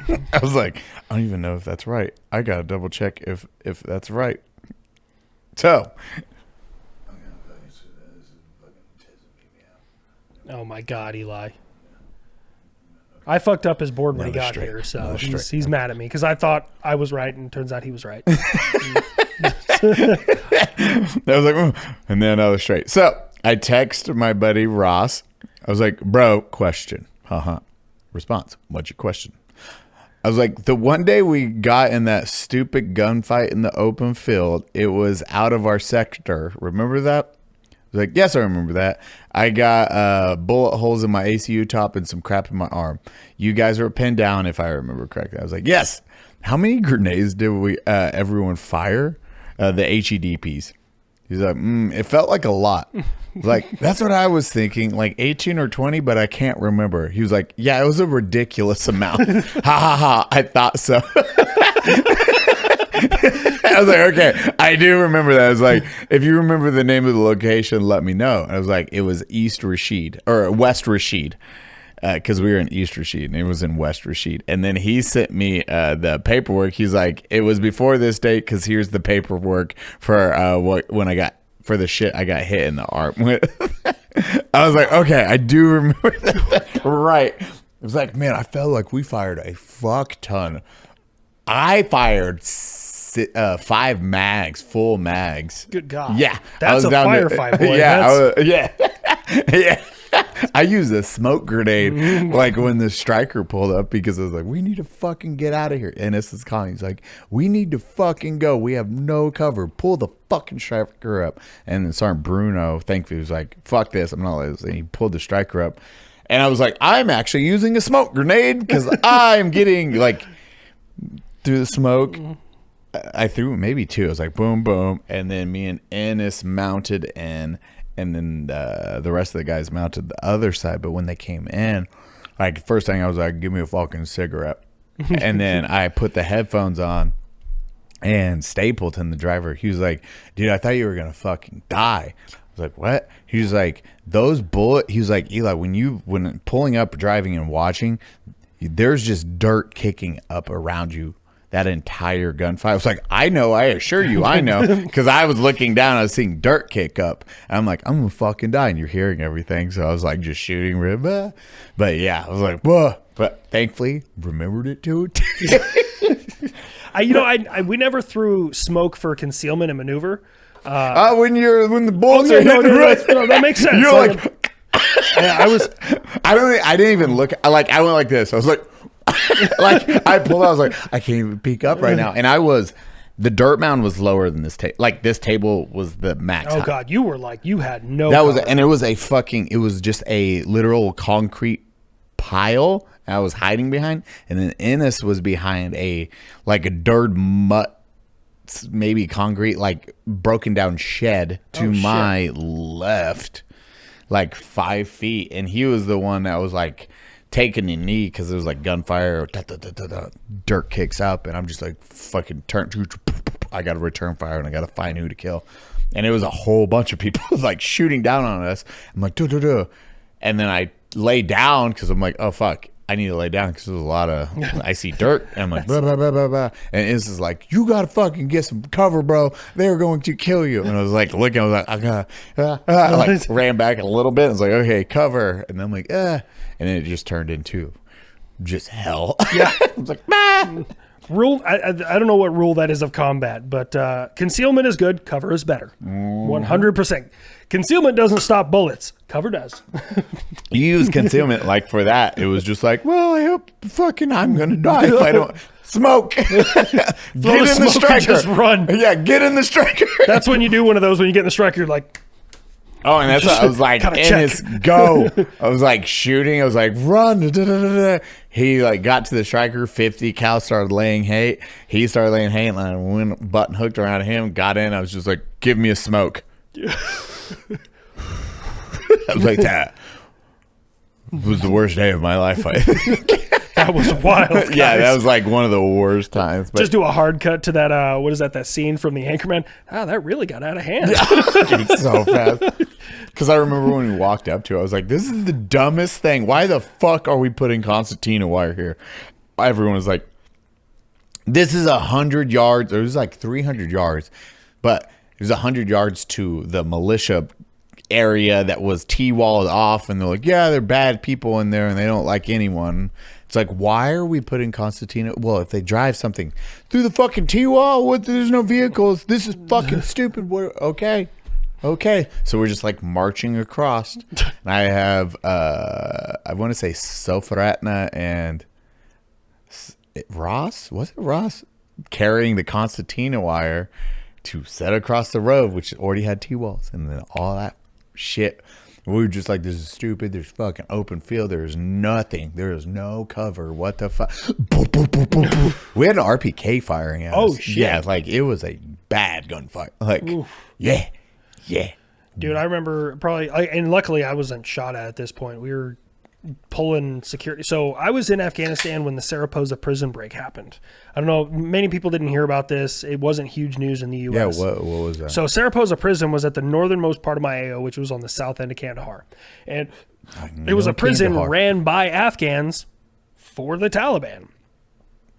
I was like, I don't even know if that's right. I gotta double check if that's right. So. Oh my God, Eli. I fucked up his board when he got here, so he's mad at me because I thought I was right and turns out he was right. I was like, and then I was straight. So I text my buddy Ross. I was like, bro, question. Response. What's your question? I was like, the one day we got in that stupid gunfight in the open field, it was out of our sector. Remember that? I was like, yes, I remember that. I got bullet holes in my ACU top and some crap in my arm. You guys were pinned down, if I remember correctly. I was like, yes. How many grenades did we everyone fire? The HEDPs. He's like, it felt like a lot. I was like, that's what I was thinking, like 18 or 20, but I can't remember. He was like, yeah, it was a ridiculous amount. Ha ha ha. I thought so. I was like, okay, I do remember that. I was like, if you remember the name of the location, let me know. And I was like, it was East Rashid or West Rashid, because we were in East Rashid and it was in West Rashid. And then he sent me the paperwork. He's like, it was before this date because here's the paperwork for when I got for the shit I got hit in the arm with. I was like, okay, I do remember that. Right. It was like, man, I felt like we fired a fuck ton. I fired 5 mags, full mags. Good God. Yeah. That's a firefight, boy. Yeah. Yeah. I used a smoke grenade like when the striker pulled up because I was like, we need to fucking get out of here. And this is calling. He's like, we need to fucking go. We have no cover. Pull the fucking striker up. And then Sergeant Bruno, thankfully, was like, fuck this. I'm not like this. And he pulled the striker up. And I was like, I'm actually using a smoke grenade because I'm getting like through the smoke. I threw maybe two. I was like, boom, boom. And then me and Ennis mounted in. And then the rest of the guys mounted the other side. But when they came in, like, first thing I was like, give me a fucking cigarette. And then I put the headphones on. And Stapleton, the driver, he was like, dude, I thought you were going to fucking die. I was like, what? He was like, those bullet. He was like, Eli, when pulling up, driving, and watching, there's just dirt kicking up around you. That entire gunfight. I was like, I know, I assure you, I know. Because I was looking down, I was seeing dirt kick up. And I'm like, I'm going to fucking die. And you're hearing everything. So I was like, just shooting. But yeah, I was like, whoa. But thankfully, remembered it too. We never threw smoke for concealment and maneuver. When the bullets are hitting no, that makes sense. You're like, I didn't even look. I went like this. I was like, like I pulled out. I was like, I can't even peek up right now. And the dirt mound was lower than this table. Like this table was the max. Oh height. God, you were like, you had no. That was, and it was just a literal concrete pile. I was hiding behind, and then Ennis was behind a dirt mutt, maybe concrete, like broken down shed to my left, like 5 feet, and he was the one that was like taking a knee because it was like gunfire, dirt kicks up, and I'm just like fucking I got to return fire and I got to find who to kill, and it was a whole bunch of people like shooting down on us. I'm like and then I lay down because I'm like, oh fuck. I need to lay down because there's a lot of I see dirt. And I'm like, blah, blah, blah, blah, blah. And it's just like, you got to fucking get some cover, bro. They're going to kill you. And I was like, looking, I was like, I like ran back a little bit. I was like, okay, cover. And I'm like, And then it just turned into just hell. Yeah. I was like, bah. Rule, I don't know what rule that is of combat, but concealment is good, cover is better. 100%. Concealment doesn't stop bullets. Cover does. You use concealment like for that. It was just like, well, I hope fucking I'm going to die if I don't smoke. Get in the striker. Just run. Yeah, get in the striker. That's when you do one of those when you get in the striker, you're like. Oh, and that's what I was like, Ennis, go. I was like shooting. I was like, run. He like got to the striker, 50 cal, started laying hay. He started laying hay, and I went button hooked around him, got in. I was just like, give me a smoke. I was like, that was the worst day of my life. That was wild. Guys. Yeah, that was like one of the worst times. But just do a hard cut to that. What is that? That scene from The Anchorman. That really got out of hand. It's so fast. Because I remember when we walked up to it, I was like, this is the dumbest thing. Why the fuck are we putting concertina wire here? Everyone was like, this is 100 yards. It was like 300 yards. But it was 100 yards to the militia area that was T-walled off. And they're like, yeah, they're bad people in there and they don't like anyone. It's like, why are we putting concertina? Well, if they drive something through the fucking T-wall, there's no vehicles. This is fucking stupid. Okay. So we're just like marching across. And I have, I want to say Sofratna and Ross. Was it Ross? Carrying the concertina wire to set across the road, which already had T-walls. And then all that shit. We were just like, this is stupid. There's fucking open field. There's nothing. There is no cover. What the fuck? We had an RPK firing at us. Oh, shit. Yeah, like it was a bad gunfight. Like, oof. Yeah. Dude, I remember and luckily I wasn't shot at this point. We were pulling security. So I was in Afghanistan when the Saraposa prison break happened. I don't know. Many people didn't hear about this. It wasn't huge news in the U.S. Yeah, what was that? So Saraposa prison was at the northernmost part of my AO, which was on the south end of Kandahar. And it was a prison ran by Afghans for the Taliban.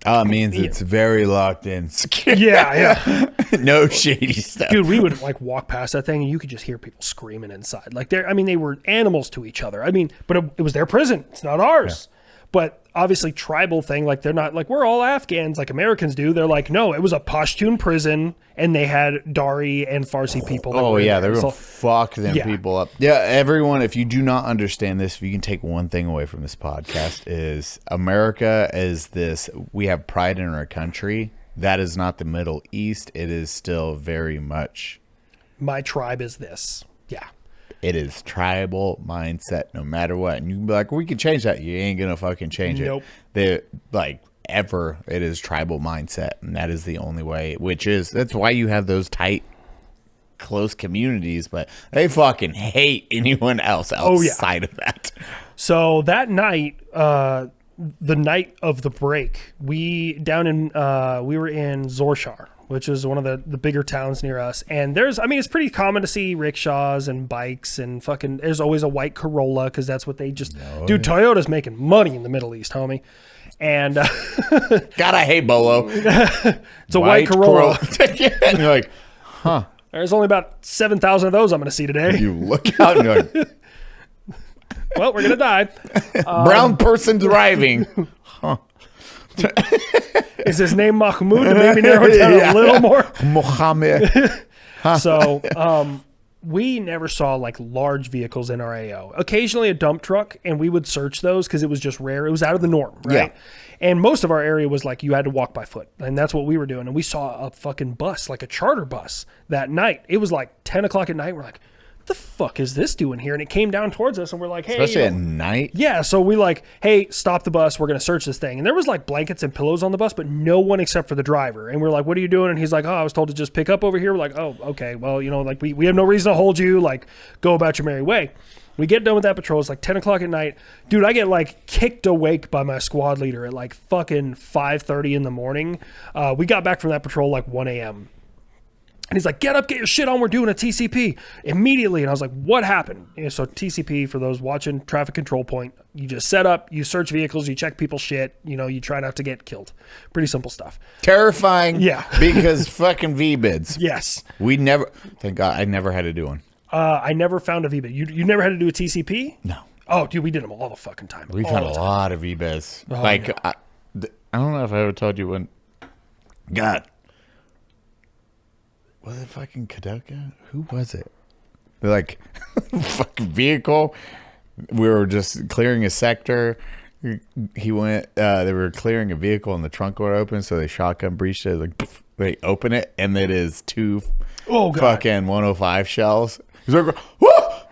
It means it's very locked in. Yeah. No shady stuff. Dude, we would like walk past that thing and you could just hear people screaming inside. Like they were animals to each other. I mean, but it was their prison. It's not ours. Yeah. but obviously tribal thing. Like they're not like we're all Afghans like Americans do. They're like, no, it was a Pashtun prison and they had Dari and Farsi people. Oh yeah, they're gonna fuck them people up. Yeah, everyone, if you do not understand this, if you can take one thing away from this podcast, is America is this, we have pride in our country. That is not the Middle East. It is still very much my tribe is this. Yeah. It is tribal mindset no matter what. And you can be like, we can change that. You ain't gonna fucking change it. They like ever, it is tribal mindset, and that is the only way, that's why you have those tight, close communities, but they fucking hate anyone else outside of that. So that night, the night of the break, we were in Zorshar, which is one of the bigger towns near us. And it's pretty common to see rickshaws and bikes and fucking, there's always a white Corolla because that's what they just, Toyota's making money in the Middle East, homie. And God, I hate Bolo. It's a white Corolla. And you're like, huh. There's only about 7,000 of those I'm going to see today. You look out and you're like, well, we're going to die. Brown person driving. Huh. Is his name Mahmoud to maybe narrow it down a little more? Mohammed. So we never saw like large vehicles in our AO. Occasionally a dump truck, and we would search those because it was just rare. It was out of the norm, right? Yeah. And most of our area was like you had to walk by foot, and that's what we were doing. And we saw a fucking bus, like a charter bus that night. It was like 10 o'clock at night. We're like, what the fuck is this doing here? And it came down towards us, and we're like, hey. Especially at night? Yeah, so we like, hey, stop the bus. We're going to search this thing. And there was like blankets and pillows on the bus, but no one except for the driver. And we're like, what are you doing? And he's like, oh, I was told to just pick up over here. We're like, oh, okay. Well, like we have no reason to hold you. Like, go about your merry way. We get done with that patrol. It's like 10 o'clock at night. Dude, I get like kicked awake by my squad leader at like fucking 5:30 in the morning. We got back from that patrol like 1 a.m. And he's like, get up, get your shit on. We're doing a TCP immediately. And I was like, what happened? So TCP, for those watching, traffic control point, you just set up, you search vehicles, you check people's shit, you try not to get killed. Pretty simple stuff. Terrifying. Yeah. Because fucking VBIDs. Yes. Thank God, I never had to do one. I never found a VBID. You never had to do a TCP? No. Oh, dude, we did them all the fucking time. We've had a lot of VBIDs. Oh, like, no. I don't know if I ever told you when. God. Was it fucking Kadoka? Who was it? They're like, fucking vehicle. We were just clearing a sector. He went, they were clearing a vehicle and the trunk door open, so they shotgun breached it. Like, poof, they open it, and it is two fucking 105 shells. He's like, whoa!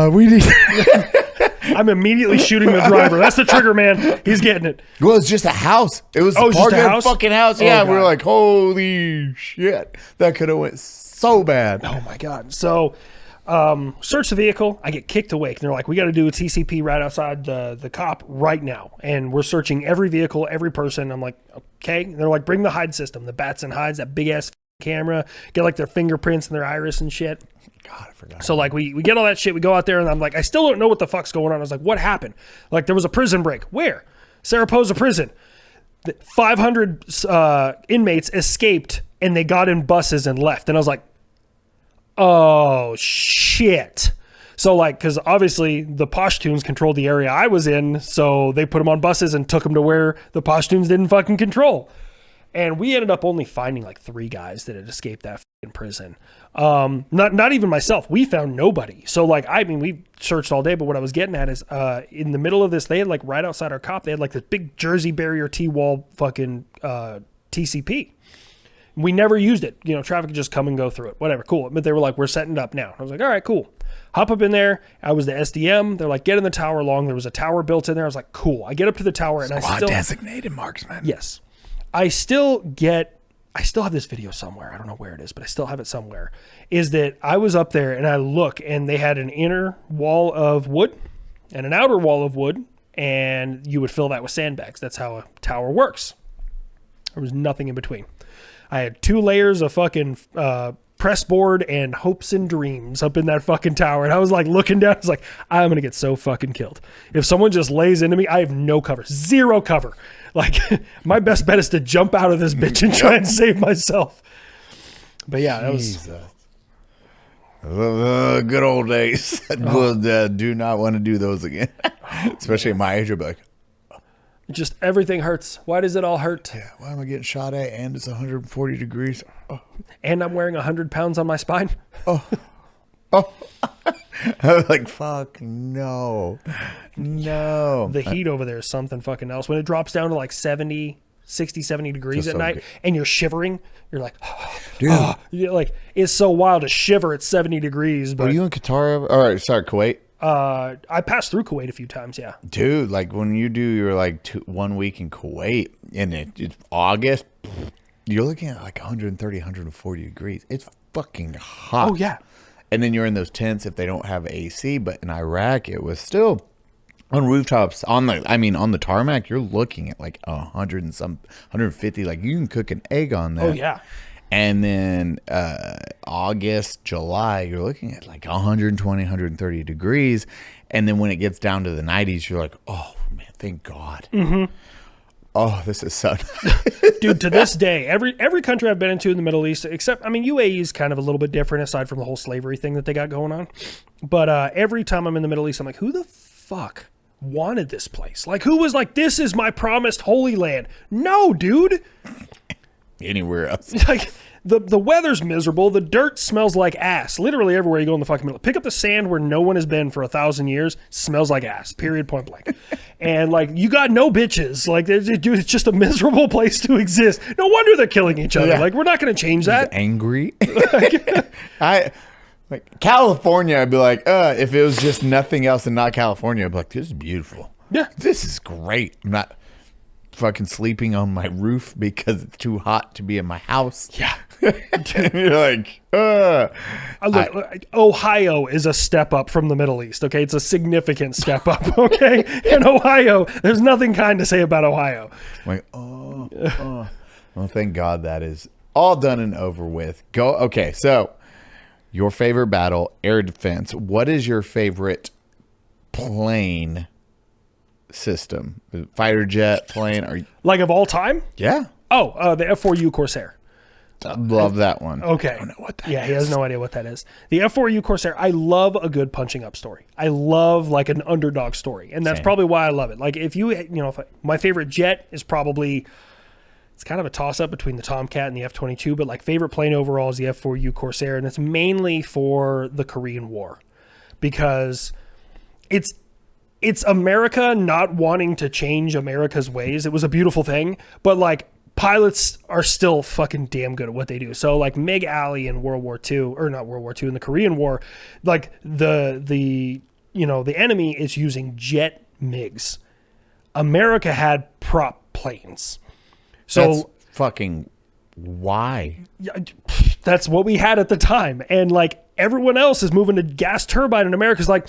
We need. I'm immediately shooting the driver. That's the trigger, man. He's getting it. Well, it's just a house. It was part just a of house? a fucking house. Oh, Yeah, God. we were like, holy shit. That could have went so bad. Oh, my God. So, search the vehicle. I get kicked awake. And they're like, we got to do a TCP right outside the cop right now. And we're searching every vehicle, every person. I'm like, okay. And they're like, bring the hide system, the bats and hides, that big-ass camera. Get, like, their fingerprints and their iris and shit. God, I forgot. So, like, we get all that shit. We go out there, and I'm like, I still don't know what the fuck's going on. I was like, what happened? Like, there was a prison break. Where? Saraposa prison. 500 inmates escaped, and they got in buses and left. And I was like, oh, shit. So, like, because obviously the Pashtuns controlled the area I was in, so they put them on buses and took them to where the Pashtuns didn't fucking control. And we ended up only finding like 3 guys that had escaped that fucking prison. Not even myself. We found nobody. So like, I mean, we searched all day, but what I was getting at is, in the middle of this, they had like right outside our cop, they had like this big Jersey barrier T-wall fucking, TCP. We never used it. Traffic could just come and go through it. Whatever. Cool. But they were like, we're setting it up now. I was like, all right, cool. Hop up in there. I was the SDM. They're like, get in the tower along. There was a tower built in there. I was like, cool. I get up to the tower and Squad I still designated marksman. Yes. I still have this video somewhere. I don't know where it is, but I still have it somewhere. Is that I was up there and I look, and they had an inner wall of wood and an outer wall of wood, and you would fill that with sandbags. That's how a tower works. There was nothing in between. I had 2 layers of fucking press board and hopes and dreams up in that fucking tower. And I was like looking down. I was like, I'm going to get so fucking killed. If someone just lays into me, I have no cover. 0 cover. Like, my best bet is to jump out of this bitch and try and save myself. But yeah, that was... Good old days. Do not want to do those again. Especially at my age, I'll be like, Just everything hurts. Why does it all hurt? yeah, why am I getting shot at and it's 140 degrees? And I'm wearing 100 pounds on my spine. Oh. I was like, fuck, no. The heat over there is something fucking else. When it drops down to like 70 degrees at night and you're shivering, you're like, dude. You're like, it's so wild to shiver at 70 degrees. But Were you in Qatar? All right, sorry, Kuwait. I passed through Kuwait a few times, yeah. Dude, like when you do your like 1 week in Kuwait and it's August, you're looking at like 130, 140 degrees. It's fucking hot. Oh, yeah. And then you're in those tents if they don't have AC. But in Iraq, it was still on rooftops. On the tarmac, you're looking at like 100 and some 150. Like you can cook an egg on that. Oh, yeah. And then August, July, you're looking at like 120, 130 degrees. And then when it gets down to the 90s, you're like, oh, man, thank God. Mm-hmm. Oh, this is so nice. Dude, to this day, every country I've been into in the Middle East, except, UAE is kind of a little bit different aside from the whole slavery thing that they got going on. But every time I'm in the Middle East, I'm like, who the fuck wanted this place? Like, who was like, this is my promised holy land? No, dude. Anywhere else. Like, the weather's miserable. The dirt smells like ass. Literally everywhere you go in the fucking middle. Pick up the sand where no one has been for 1,000 years. Smells like ass. Period. Point blank. And like, you got no bitches. Like, dude, it's just a miserable place to exist. No wonder they're killing each other. Yeah. Like, we're not going to change that. Angry. Like California, I'd be like, if it was just nothing else and not California, I'd be like, this is beautiful. Yeah. This is great. I'm not fucking sleeping on my roof because it's too hot to be in my house. Yeah. You're like, Look, Ohio is a step up from the Middle East. Okay, it's a significant step up. Okay, in Ohio, there's nothing kind to say about Ohio. I'm like, well, thank God that is all done and over with. Go. Okay, so your favorite battle, air defense. What is your favorite plane system? Fighter jet, plane, or Like of all time? yeah? The F4U Corsair. I love that one. Okay. I don't know what that Yeah, is. he has no idea what that is. The F4U Corsair, I love a good punching up story. I love like an underdog story. And that's Same. probably why I love it. Like if my favorite jet is probably, it's kind of a toss up between the Tomcat and the F-22, but like favorite plane overall is the F4U Corsair. And it's mainly for the Korean War because it's America not wanting to change America's ways. It was a beautiful thing, but like, pilots are still fucking damn good at what they do. So like MiG Alley in World War II, or not World War II, in the Korean War, like the enemy is using jet MiGs. America had prop planes. So That's fucking why? that's what we had at the time. And like everyone else is moving to gas turbine, and America's like,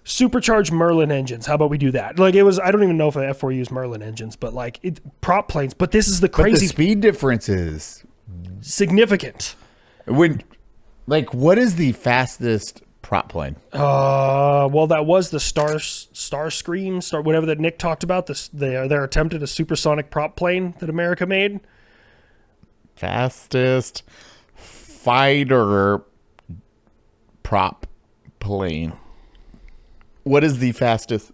supercharged Merlin engines. How about we do that? Like it was, I don't even know if F4 used Merlin engines, but like prop planes. But this is the But crazy the speed difference is significant. what is the fastest prop plane? Well, that was the whatever that Nick talked about. Their attempt at a supersonic prop plane that America made. Fastest fighter prop plane. What is the fastest?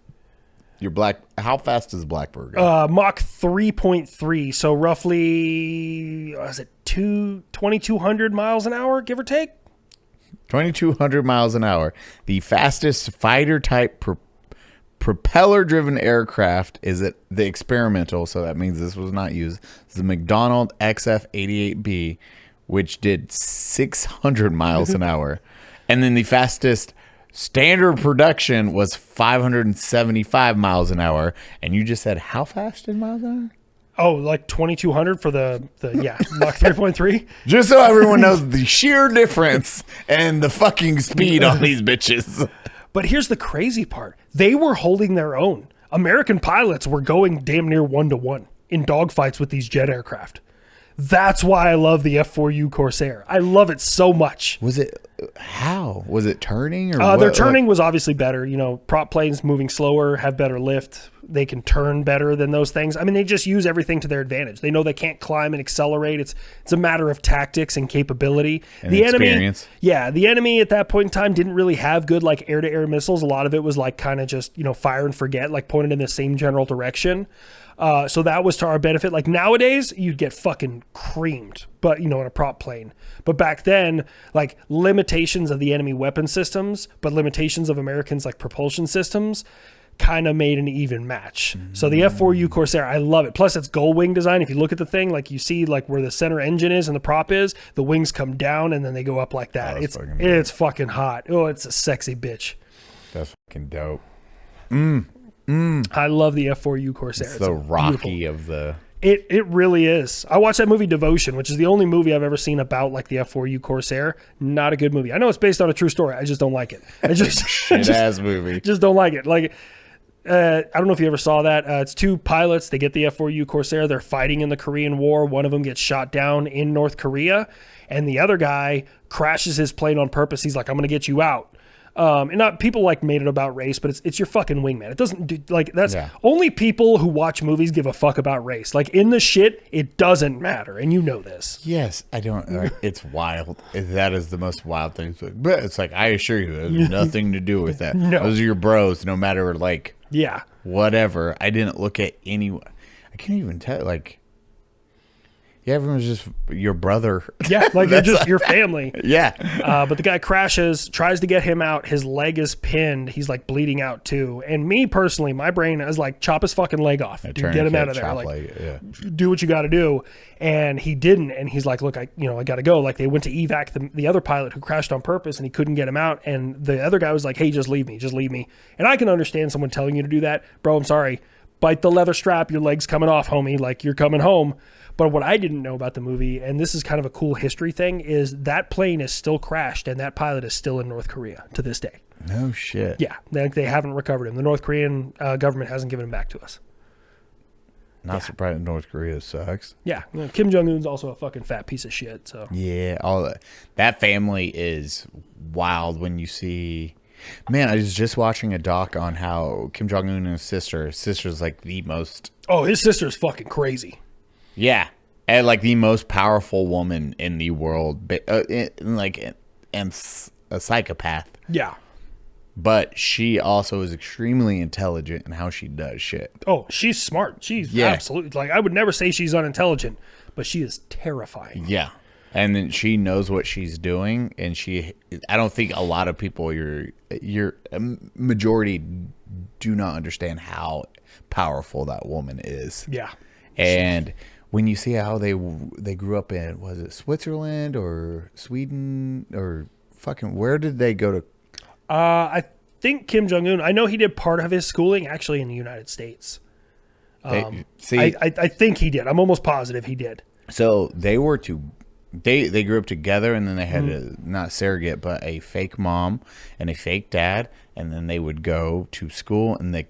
How fast is Blackbird? Mach 3.3, so roughly, was it 2,200 miles an hour, give or take? 2,200 miles an hour. The fastest fighter type propeller driven aircraft is the experimental, so that means this was not used. It's the McDonnell XF-88B, which did 600 miles an hour. And then the fastest standard production was 575 miles an hour. And you just said how fast in miles an hour? Oh, like 2,200 for the Mach 3.3? Just so everyone knows the sheer difference and the fucking speed on these bitches. But here's the crazy part. They were holding their own. American pilots were going damn near 1-to-1 in dogfights with these jet aircraft. That's why I love the F4U Corsair. I love it so much. Was it turning or their turning was obviously better. You know, prop planes moving slower, have better lift. They can turn better than those things. I mean, they just use everything to their advantage. They know they can't climb and accelerate. It's a matter of tactics and capability. And the experience. The enemy at that point in time didn't really have good like air-to-air missiles. A lot of it was like kind of just, you know, fire and forget, like pointed in the same general direction. So that was to our benefit. Like nowadays, you'd get fucking creamed, but you know, in a prop plane. But back then, like limitations of the enemy weapon systems, but limitations of Americans' like propulsion systems, kind of made an even match. So the F4U Corsair, I love it. Plus, it's gull wing design. If you look at the thing, like you see, like where the center engine is and the prop is, the wings come down and then they go up like that. It's fucking hot. Oh, it's a sexy bitch. That's fucking dope. I love the F4U Corsair. It's the Rocky of the... It really is. I watched that movie Devotion, which is the only movie I've ever seen about like the F4U Corsair. Not a good movie. I know it's based on a true story. I just don't like it. I just shit-ass movie. Just don't like it. Like, I don't know if you ever saw that. It's two pilots. They get the F4U Corsair. They're fighting in the Korean War. One of them gets shot down in North Korea, and the other guy crashes his plane on purpose. He's like, "I'm going to get you out." And not people like made it about race, but it's your fucking wingman. It doesn't do like that's only people who watch movies give a fuck about race. Like in the shit, it doesn't matter, and you know this. Yes, I don't. It's wild. That is the most wild thing. But it's like I assure you, it has nothing to do with that. No. Those are your bros, no matter like yeah, whatever. I didn't look at anyone. I can't even tell like. Yeah, everyone's just your brother. Yeah, like you're just your family. Yeah. But the guy crashes, tries to get him out. His leg is pinned. He's like bleeding out too. And me personally, my brain is like, chop his fucking leg off. Dude, get him out of there. Like, do what you got to do. And he didn't. And he's like, look, I got to go. Like they went to evac the other pilot who crashed on purpose, and he couldn't get him out. And the other guy was like, hey, just leave me. Just leave me. And I can understand someone telling you to do that. Bro, I'm sorry. Bite the leather strap. Your leg's coming off, homie. Like you're coming home. But what I didn't know about the movie, and this is kind of a cool history thing, is that plane is still crashed and that pilot is still in North Korea to this day. No shit. Yeah, they haven't recovered him. The North Korean government hasn't given him back to us. Not surprised North Korea sucks. Yeah, Kim Jong-un's also a fucking fat piece of shit. So yeah, all that family is wild when you see... Man, I was just watching a doc on how Kim Jong-un and his sister's like the most... Oh, his sister's fucking crazy. Yeah, and like the most powerful woman in the world, and a psychopath. Yeah, but she also is extremely intelligent in how she does shit. Oh, she's smart. She's absolutely like I would never say she's unintelligent, but she is terrifying. Yeah, and then she knows what she's doing, and I don't think a lot of people, your majority, do not understand how powerful that woman is. Yeah, and. When you see how they grew up in, was it Switzerland or Sweden or fucking, where did they go to? I think Kim Jong-un, I know he did part of his schooling actually in the United States. I think he did. I'm almost positive he did. So they grew up together, and then they had not surrogate, but a fake mom and a fake dad. And then they would go to school, and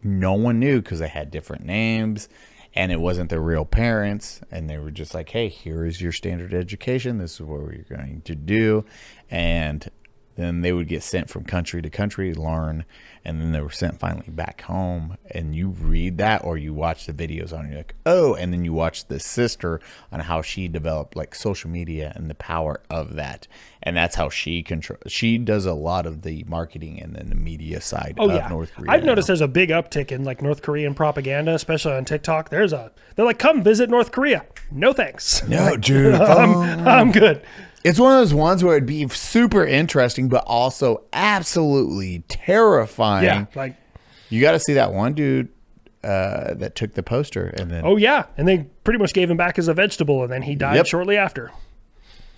no one knew because they had different names. And it wasn't their real parents, and they were just like, hey, here is your standard education. This is what we're going to do. And then they would get sent from country to country to learn, and then they were sent finally back home. And you read that, or you watch the videos on it, you're like, oh, and then you watch the sister on how she developed like social media and the power of that. And that's how she does a lot of the marketing and then the media side of North Korea. I've noticed there's a big uptick in like North Korean propaganda, especially on TikTok. They're like, come visit North Korea. No thanks. No, dude. I'm good. It's one of those ones where it'd be super interesting, but also absolutely terrifying. Yeah, like you got to see that one dude that took the poster, and then and they pretty much gave him back as a vegetable, and then he died shortly after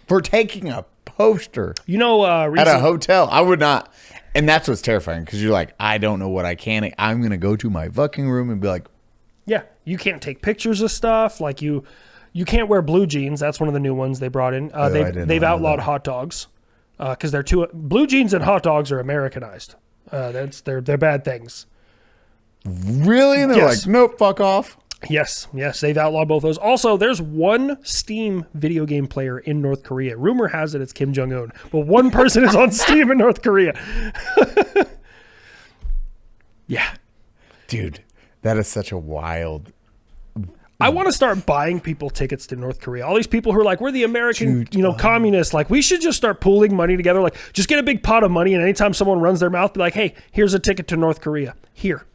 for taking a poster. At a hotel, I would not, and that's what's terrifying because you're like, I don't know what I can. I'm gonna go to my fucking room and be like, yeah, you can't take pictures of stuff like you. You can't wear blue jeans. That's one of the new ones they brought in. They've outlawed hot dogs because blue jeans and hot dogs are Americanized. They're bad things. Really? And they're like, nope, fuck off. Yes, they've outlawed both those. Also, there's one Steam video game player in North Korea. Rumor has it it's Kim Jong-un, but one person is on Steam in North Korea. Yeah. Dude, that is such a wild... I want to start buying people tickets to North Korea. All these people who are like, we're the American, communists. Like, we should just start pooling money together. Like, just get a big pot of money, and anytime someone runs their mouth, be like, hey, here's a ticket to North Korea. Here.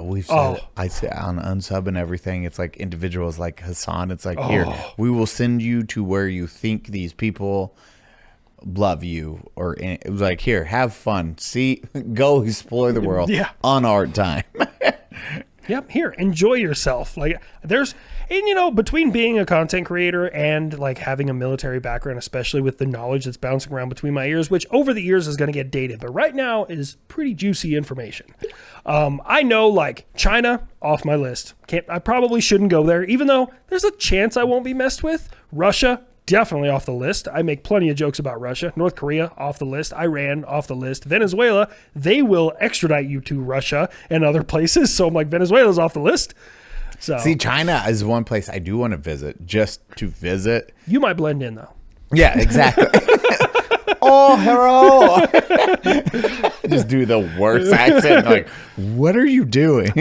We've said I say on Unsub and everything, it's like individuals like Hassan. It's like, here, we will send you to where you think these people love you. Or it was like, here, have fun. See, go explore the world on our time. Yep, here, enjoy yourself. Like, between being a content creator and like having a military background, especially with the knowledge that's bouncing around between my ears, which over the years is going to get dated, but right now is pretty juicy information. I know, like, China, off my list. I probably shouldn't go there, even though there's a chance I won't be messed with. Russia, definitely off the list. I make plenty of jokes about Russia. North Korea, off the list. Iran, off the list. Venezuela, they will extradite you to Russia and other places. So I'm like, Venezuela's off the list. So see, China is one place I do want to visit, just to visit. You might blend in, though. Yeah, exactly. Oh, hello. Just do the worst accent. Like, what are you doing?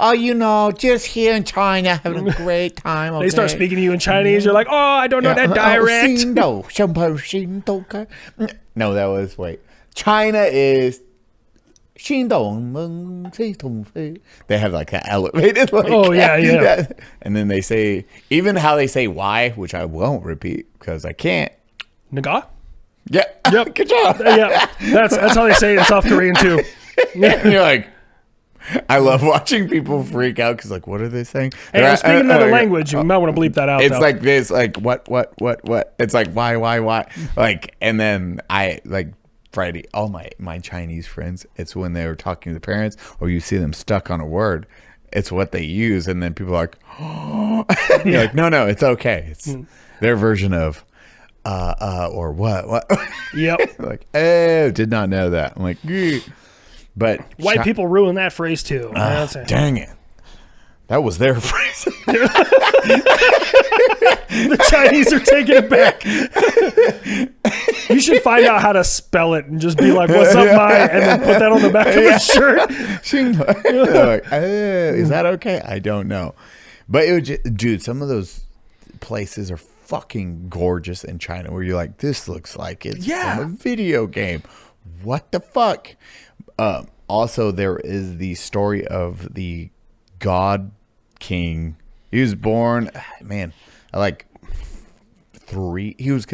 Oh, just here in China, having a great time. Okay. They start speaking to you in Chinese. You're like, I don't know that dialect. No, that was, China is... They have like that elevated. Yeah. And then they say, even how they say why, which I won't repeat because I can't. Naga? Yeah. Yep. Good job. Yeah. That's how they say it in South Korean too. And you're like, I love watching people freak out because, like, what are they saying? Hey, speaking another language, you might want to bleep that out. It's like this, like, what? It's like, why? Like, and then I, like, Friday, all my Chinese friends, it's when they were talking to the parents or you see them stuck on a word, it's what they use. And then people are like, oh. You're like, no, it's okay. It's their version of, or what? Yep. Like, oh, did not know that. I'm like, but white people ruin that phrase too. Dang it. That was their phrase. The Chinese are taking it back. You should find out how to spell it and just be like, what's up, my? And then put that on the back of a shirt. Like, is that okay? I don't know. But it was just, dude, some of those places are fucking gorgeous in China where you're like, this looks like it's from a video game. What the fuck? Also, there is the story of the God King. He was born, like 3. He was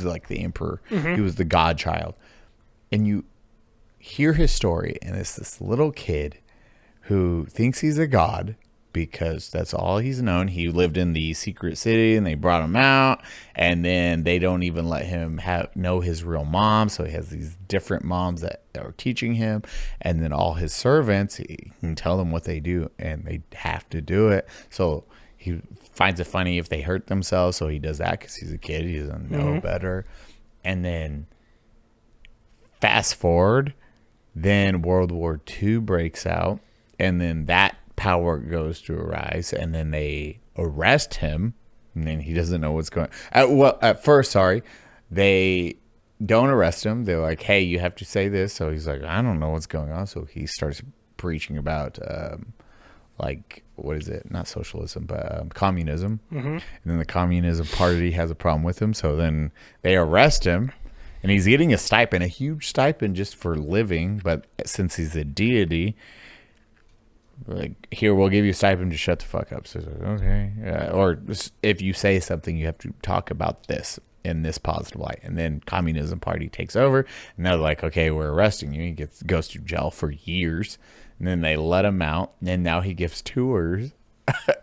like the emperor. Mm-hmm. He was the godchild. And you hear his story, and it's this little kid who thinks he's a god because that's all he's known. He lived in the secret city, and they brought him out, and then they don't even let him know his real mom. So he has these different moms that are teaching him, and then all his servants, he can tell them what they do, and they have to do it. So he finds it funny if they hurt themselves, so he does that because he's a kid. He doesn't know better. And then fast forward, then World War II breaks out, and then that power goes to arise, and then they arrest him, and then he doesn't know what's going on. At first, they don't arrest him. They're like, hey, you have to say this. So he's like, I don't know what's going on. So he starts preaching about like, what is it? Not socialism, but communism. Mm-hmm. And then the Communism Party has a problem with him. So then they arrest him, and he's getting a stipend, a huge stipend just for living. But since he's a deity, like, here, we'll give you a stipend to shut the fuck up. So like, okay. Or if you say something, you have to talk about this in this positive light. And then Communism Party takes over, and they're like, okay, we're arresting you. He goes to jail for years. And then they let him out, and now he gives tours.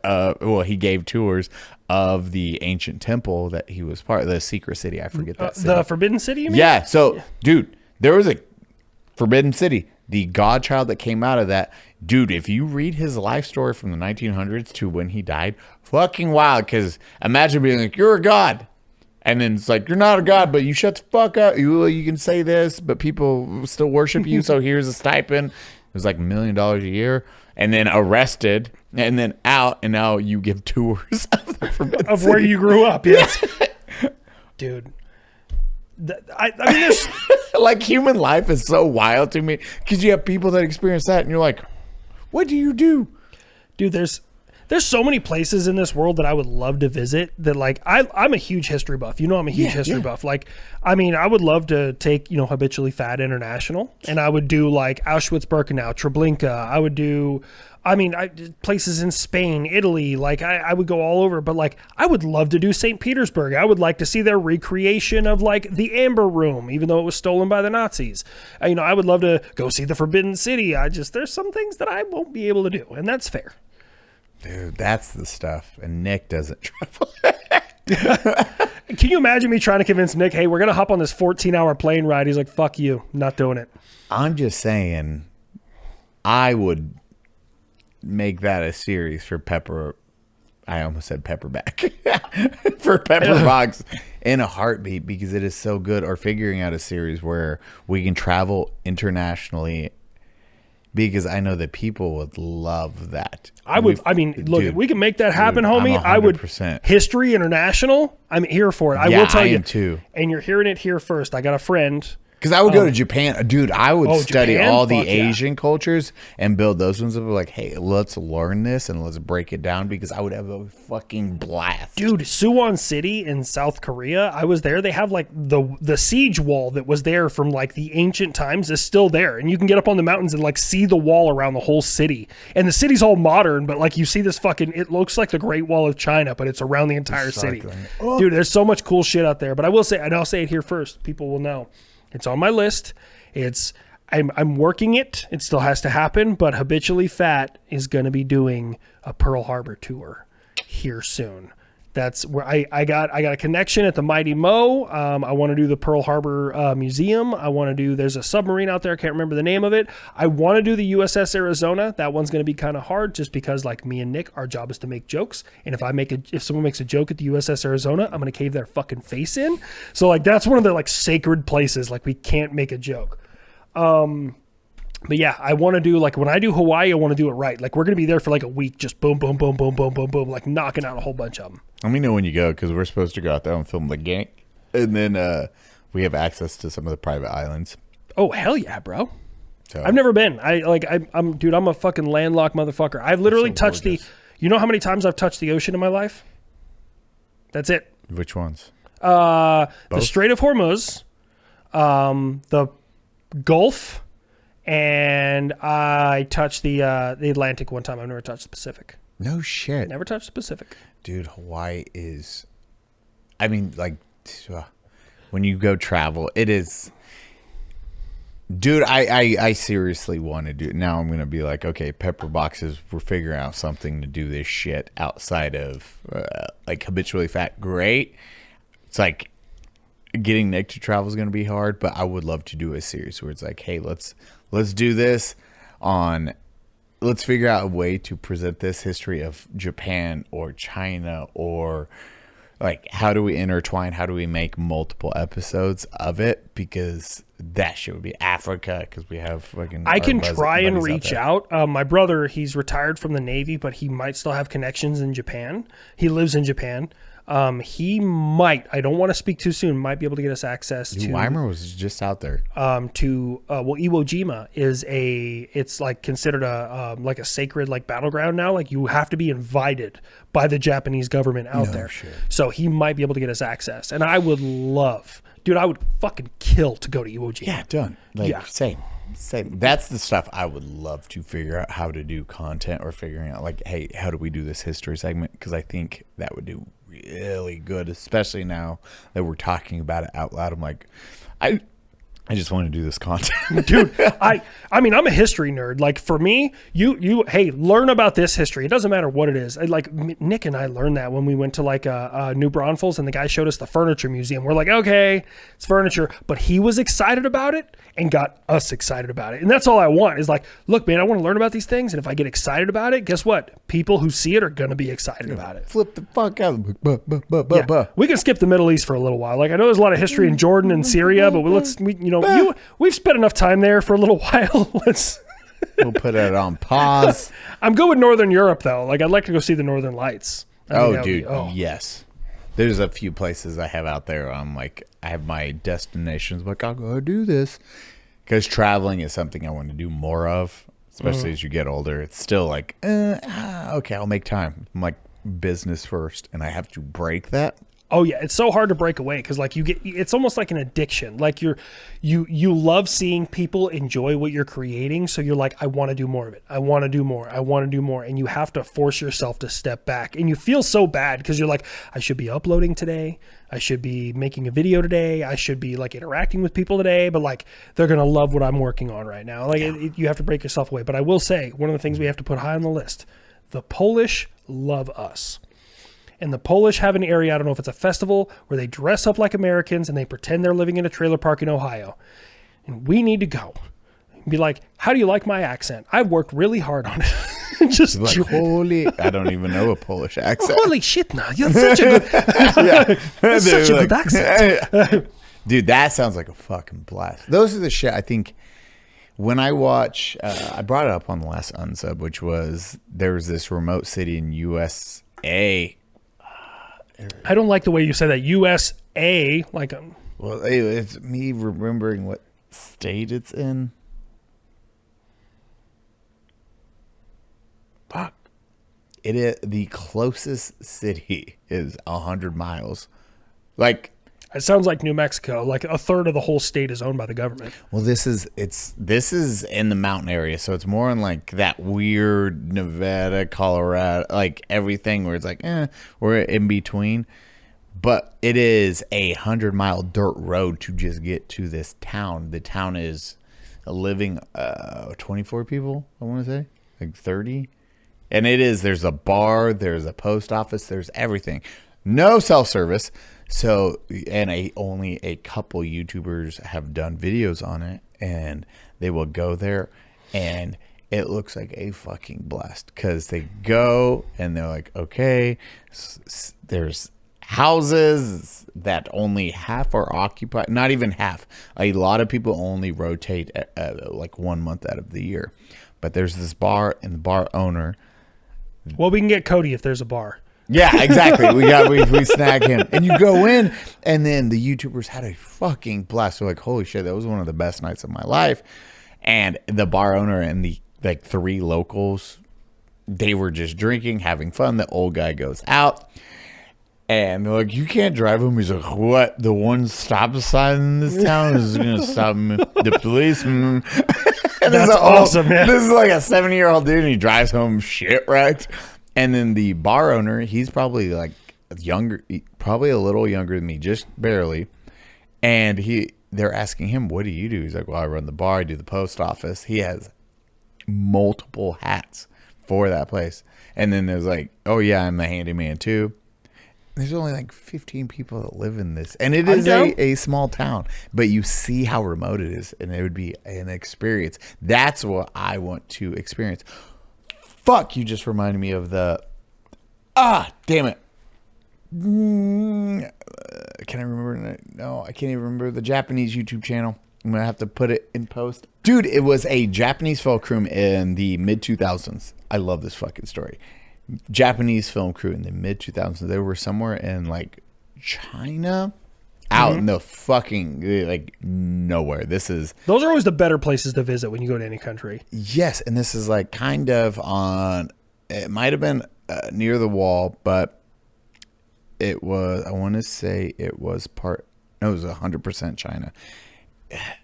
He gave tours of the ancient temple that he was part of, the secret city. I forget that city. The Forbidden City, you mean? Yeah. So, dude, there was a Forbidden City. The godchild that came out of that, dude, if you read his life story from the 1900s to when he died, fucking wild. Because imagine being like, you're a god. And then it's like, you're not a god, but you shut the fuck up. You can say this, but people still worship you. So here's a stipend. was like $1 million a year, and then arrested, and then out, and now you give tours of the Forbidden Of City. where you grew up, yes. Dude. I mean, there's... Like, human life is so wild to me because you have people that experience that, and you're like, what do you do? Dude, there's so many places in this world that I would love to visit that, like, I'm a huge history buff. You know, I'm a huge history buff. Like, I mean, I would love to take, you know, Habitually Fat International, and I would do like Auschwitz-Birkenau, Treblinka. I would do, I mean, places in Spain, Italy. Like, I would go all over, but like, I would love to do St. Petersburg. I would like to see their recreation of like the Amber Room, even though it was stolen by the Nazis. You know, I would love to go see the Forbidden City. There's some things that I won't be able to do, and that's fair. Dude, that's the stuff. And Nick doesn't travel. Can you imagine me trying to convince Nick, hey, we're going to hop on this 14-hour plane ride? He's like, fuck you. I'm not doing it. I'm just saying, I would make that a series for Pepper. I almost said Pepperback. For Pepper Box in a heartbeat, because it is so good. Or figuring out a series where we can travel internationally, because I know that people would love that. Look, if we can make that happen, homie, I would. 100%. History International, I'm here for it. I Yeah, will tell I you. am too. And you're hearing it here first. I got a friend. Because I would go to Japan. Dude, I would study Japan? all the Fuck yeah. Asian cultures and build those ones up. Like, hey, let's learn this and let's break it down, because I would have a fucking blast. Dude, Suwon City in South Korea, I was there. They have like the siege wall that was there from like the ancient times is still there. And you can get up on the mountains and like see the wall around the whole city. And the city's all modern, but like you see this fucking, it looks like the Great Wall of China, but it's around the entire city. Dude, there's so much cool shit out there. But I will say, and I'll say it here first, people will know. It's on my list. I'm working it. It still has to happen, but Habitually Fat is going to be doing a Pearl Harbor tour here soon. That's where I got a connection at the Mighty Mo. I want to do the Pearl Harbor Museum. I want to do, there's a submarine out there. I can't remember the name of it. I want to do the USS Arizona. That one's going to be kind of hard just because, like, me and Nick, our job is to make jokes. And if someone makes a joke at the USS Arizona, I'm going to cave their fucking face in. So like, that's one of the like sacred places. Like, we can't make a joke. But yeah, I want to do, like, when I do Hawaii, I want to do it right. Like, we're going to be there for like a week, just boom, boom, boom, boom, boom, boom, boom, like knocking out a whole bunch of them. Let me know when you go, because we're supposed to go out there and film the gang. And then we have access to some of the private islands. Oh, hell yeah, bro. So, I've never been. I'm a fucking landlocked motherfucker. I've literally touched you know how many times I've touched the ocean in my life? That's it. Which ones? The Strait of Hormuz, the Gulf, and I touched the Atlantic one time. I've never touched the Pacific. No shit. Never touched the Pacific. Dude, Hawaii is, I mean, like, when you go travel, it is, dude, I seriously want to do it. Now I'm going to be like, okay, Pepper Boxes, we're figuring out something to do this shit outside of, like, Habitually Fat. Great. It's like, getting Nick to travel is going to be hard, but I would love to do a series where it's like, hey, let's do this on, let's figure out a way to present this history of Japan or China, or like, how do we intertwine? How do we make multiple episodes of it? Because that shit would be Africa, because we have fucking. I can try and reach out. My brother, he's retired from the Navy, but he might still have connections in Japan. He lives in Japan. He might, I don't want to speak too soon, might be able to get us access to. Weimer was just out there. Well, Iwo Jima it's like considered like a sacred like battleground now. Like, you have to be invited by the Japanese government out there. Shit. So he might be able to get us access. And I would love, dude, I would fucking kill to go to Iwo Jima. Yeah, done. Like, Yeah. Same. That's the stuff I would love to figure out how to do content, or figuring out, like, hey, how do we do this history segment? Because I think that would do really good, especially now that we're talking about it out loud. I'm like, I just want to do this content. Dude, I mean, I'm a history nerd. Like, for me, hey, learn about this history. It doesn't matter what it is. Like, Nick and I learned that when we went to like New Braunfels, and the guy showed us the furniture museum. We're like, okay, it's furniture, but he was excited about it and got us excited about it. And that's all I want is like, look, man, I want to learn about these things. And if I get excited about it, guess what? People who see it are going to be excited about it. Flip the fuck out. Yeah. We can skip the Middle East for a little while. Like, I know there's a lot of history in Jordan and Syria, but we've spent enough time there for a little while. We'll put it on pause. I'm good with Northern Europe though. Like I'd like to go see the Northern Lights. I think that would Dude, be- yes. There's a few places I have out there. I'm like, I have my destinations. Like, I'll go do this because traveling is something I want to do more of, especially as you get older. It's still like, okay, I'll make time. I'm like business first, and I have to break that. Oh yeah, it's so hard to break away because like it's almost like an addiction. Like you love seeing people enjoy what you're creating, so you're like, I want to do more of it. I want to do more. I want to do more, and you have to force yourself to step back. And you feel so bad because you're like, I should be uploading today. I should be making a video today. I should be like interacting with people today. But like they're gonna love what I'm working on right now. Like you have to break yourself away. But I will say one of the things we have to put high on the list: the Polish love us. And the Polish have an area, I don't know if it's a festival, where they dress up like Americans and they pretend they're living in a trailer park in Ohio. And we need to go. Be like, how do you like my accent? I've worked really hard on it. Just Like, holy, I don't even know a Polish accent. holy shit, now you're such a good, that's such a good accent. Dude, that sounds like a fucking blast. Those are the shit I think when I watch, I brought it up on the last Unsub, which was there was this remote city in USA. I don't like the way you say that. USA, like, Well, it's me remembering what state it's in. Fuck. It is the closest city is 100 miles. Like, it sounds like New Mexico. Like a third of the whole state is owned by the government. well, this is in the mountain area, so it's more in like that weird Nevada, Colorado, like everything where it's like, we're in between. But it is 100-mile dirt road to just get to this town. The town is a living 24 people, I want to say, like 30. And there's a bar, there's a post office, there's everything. No self-service. So, and only a couple YouTubers have done videos on it, and they will go there, and it looks like a fucking blast because they go and they're like, okay, there's houses that only half are occupied, not even half. A lot of people only rotate like 1 month out of the year, but there's this bar, and the bar owner. Well, we can get Cody if there's a bar. Yeah, exactly. We snag him, and you go in, and then the YouTubers had a fucking blast. They're like, holy shit, that was one of the best nights of my life. And the bar owner and the like 3 locals, they were just drinking, having fun. The old guy goes out, and they're like, you can't drive him. He's like, what? The one stop sign in this town is going to stop me. The policeman. That's awesome, man. This is like a 70-year-old dude, and he drives home shit-wrecked. And then the bar owner, he's probably like younger, probably a little younger than me, just barely. And they're asking him, what do you do? He's like, well, I run the bar, I do the post office. He has multiple hats for that place. And then there's like, oh yeah, I'm the handyman too. There's only like 15 people that live in this. And it is a small town. But you see how remote it is. And it would be an experience. That's what I want to experience. Fuck, you just reminded me of the... damn it. Can I remember? No, I can't even remember the Japanese YouTube channel. I'm going to have to put it in post. Dude, it was a Japanese film crew in the mid-2000s. I love this fucking story. Japanese film crew in the mid-2000s. They were somewhere in, like, China... out in the fucking, like, nowhere. Those are always the better places to visit when you go to any country. Yes, and this is like kind of on, it might have been near the wall, but it was, I want to say it was 100% China.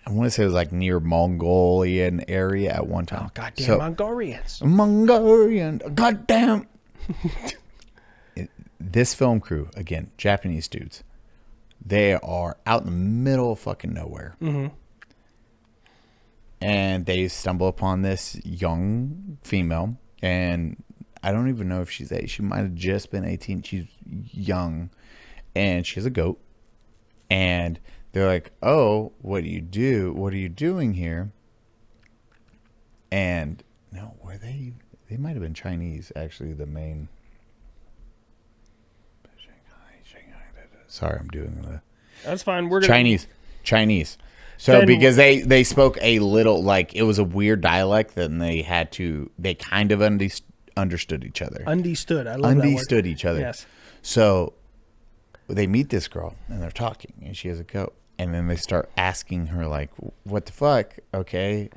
I want to say it was like near Mongolian area at one time. Oh, goddamn Mongolians. Mongolian, goddamn. This film crew, again, Japanese dudes. They are out in the middle of fucking nowhere. Mm-hmm. And they stumble upon this young female. And I don't even know if she's 8. She might have just been 18. She's young. And she has a goat. And they're like, oh, what do you do? What are you doing here? And no, were they? They might have been Chinese, actually, the main... Sorry, I'm doing the... That's fine. We're Chinese. So then, because they spoke a little, like, it was a weird dialect, then they kind of understood each other. Understood. I love that word. Understood each other. Yes. So they meet this girl and they're talking and she has a goat. And then they start asking her, like, what the fuck? Okay.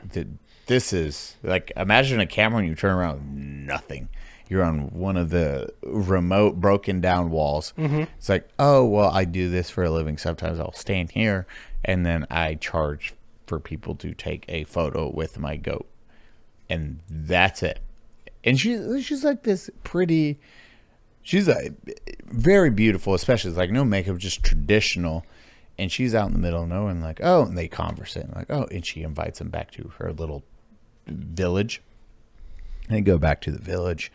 This is like, imagine a camera and you turn around, nothing. You're on one of the remote broken down walls. Mm-hmm. It's like, oh, well, I do this for a living. Sometimes I'll stand here and then I charge for people to take a photo with my goat. And that's it. And she's like this pretty, she's very beautiful, especially it's like no makeup, just traditional. And she's out in the middle of nowhere and like, oh, and they conversate like, oh, and she invites them back to her little village. They go back to the village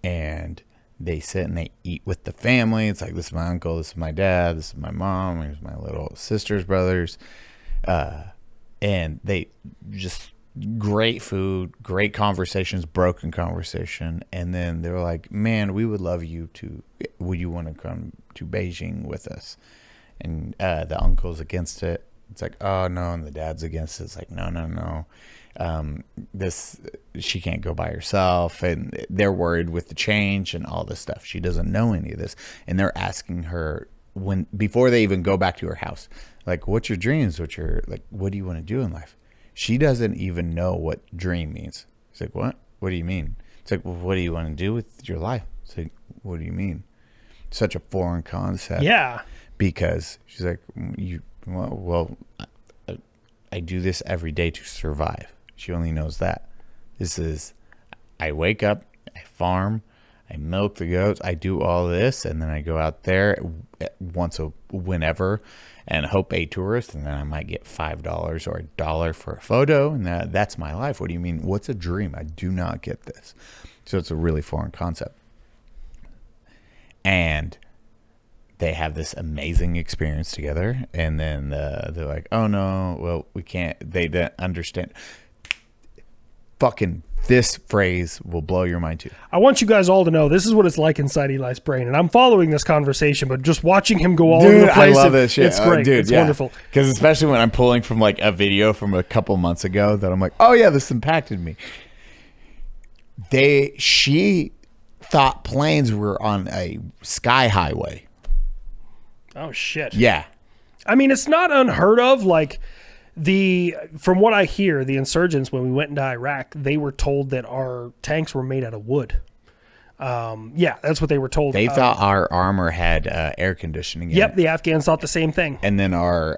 and they sit and they eat with the family. It's like, this is my uncle, this is my dad, this is my mom, here's my little sister's brothers. And they just great food, great conversations, broken conversation. And then they're like, man, we would love you would you want to come to Beijing with us? And the uncle's against it. It's like, oh no. And the dad's against it. It's like, no. She can't go by herself. And they're worried with the change and all this stuff. She doesn't know any of this. And they're asking her before they even go back to her house, like, what's your dreams? What do you want to do in life? She doesn't even know what dream means. It's like, what? What do you mean? It's like, well, what do you want to do with your life? It's like, what do you mean? Such a foreign concept. Yeah. Because she's like, I do this every day to survive. She only knows that. I wake up, I farm, I milk the goats, I do all this, and then I go out there whenever and hope a tourist, and then I might get $5 or $1 for a photo, and that's my life. What do you mean? What's a dream? I do not get this. So it's a really foreign concept. And they have this amazing experience together, and then they're like, oh no, well, we can't, they don't understand. Fucking this phrase will blow your mind too. I want you guys all to know this is what it's like inside Eli's brain, and I'm following this conversation, but just watching him go all over the place. I love this shit. It's great. Dude, it's wonderful. Because especially when I'm pulling from like a video from a couple months ago that I'm like, oh yeah, this impacted me. She thought planes were on a sky highway. Oh shit. Yeah. I mean, it's not unheard of. Like from what I hear, the insurgents, when we went into Iraq, they were told that our tanks were made out of wood. Yeah, that's what they were told. They thought our armor had air conditioning in it. The Afghans thought the same thing. And then our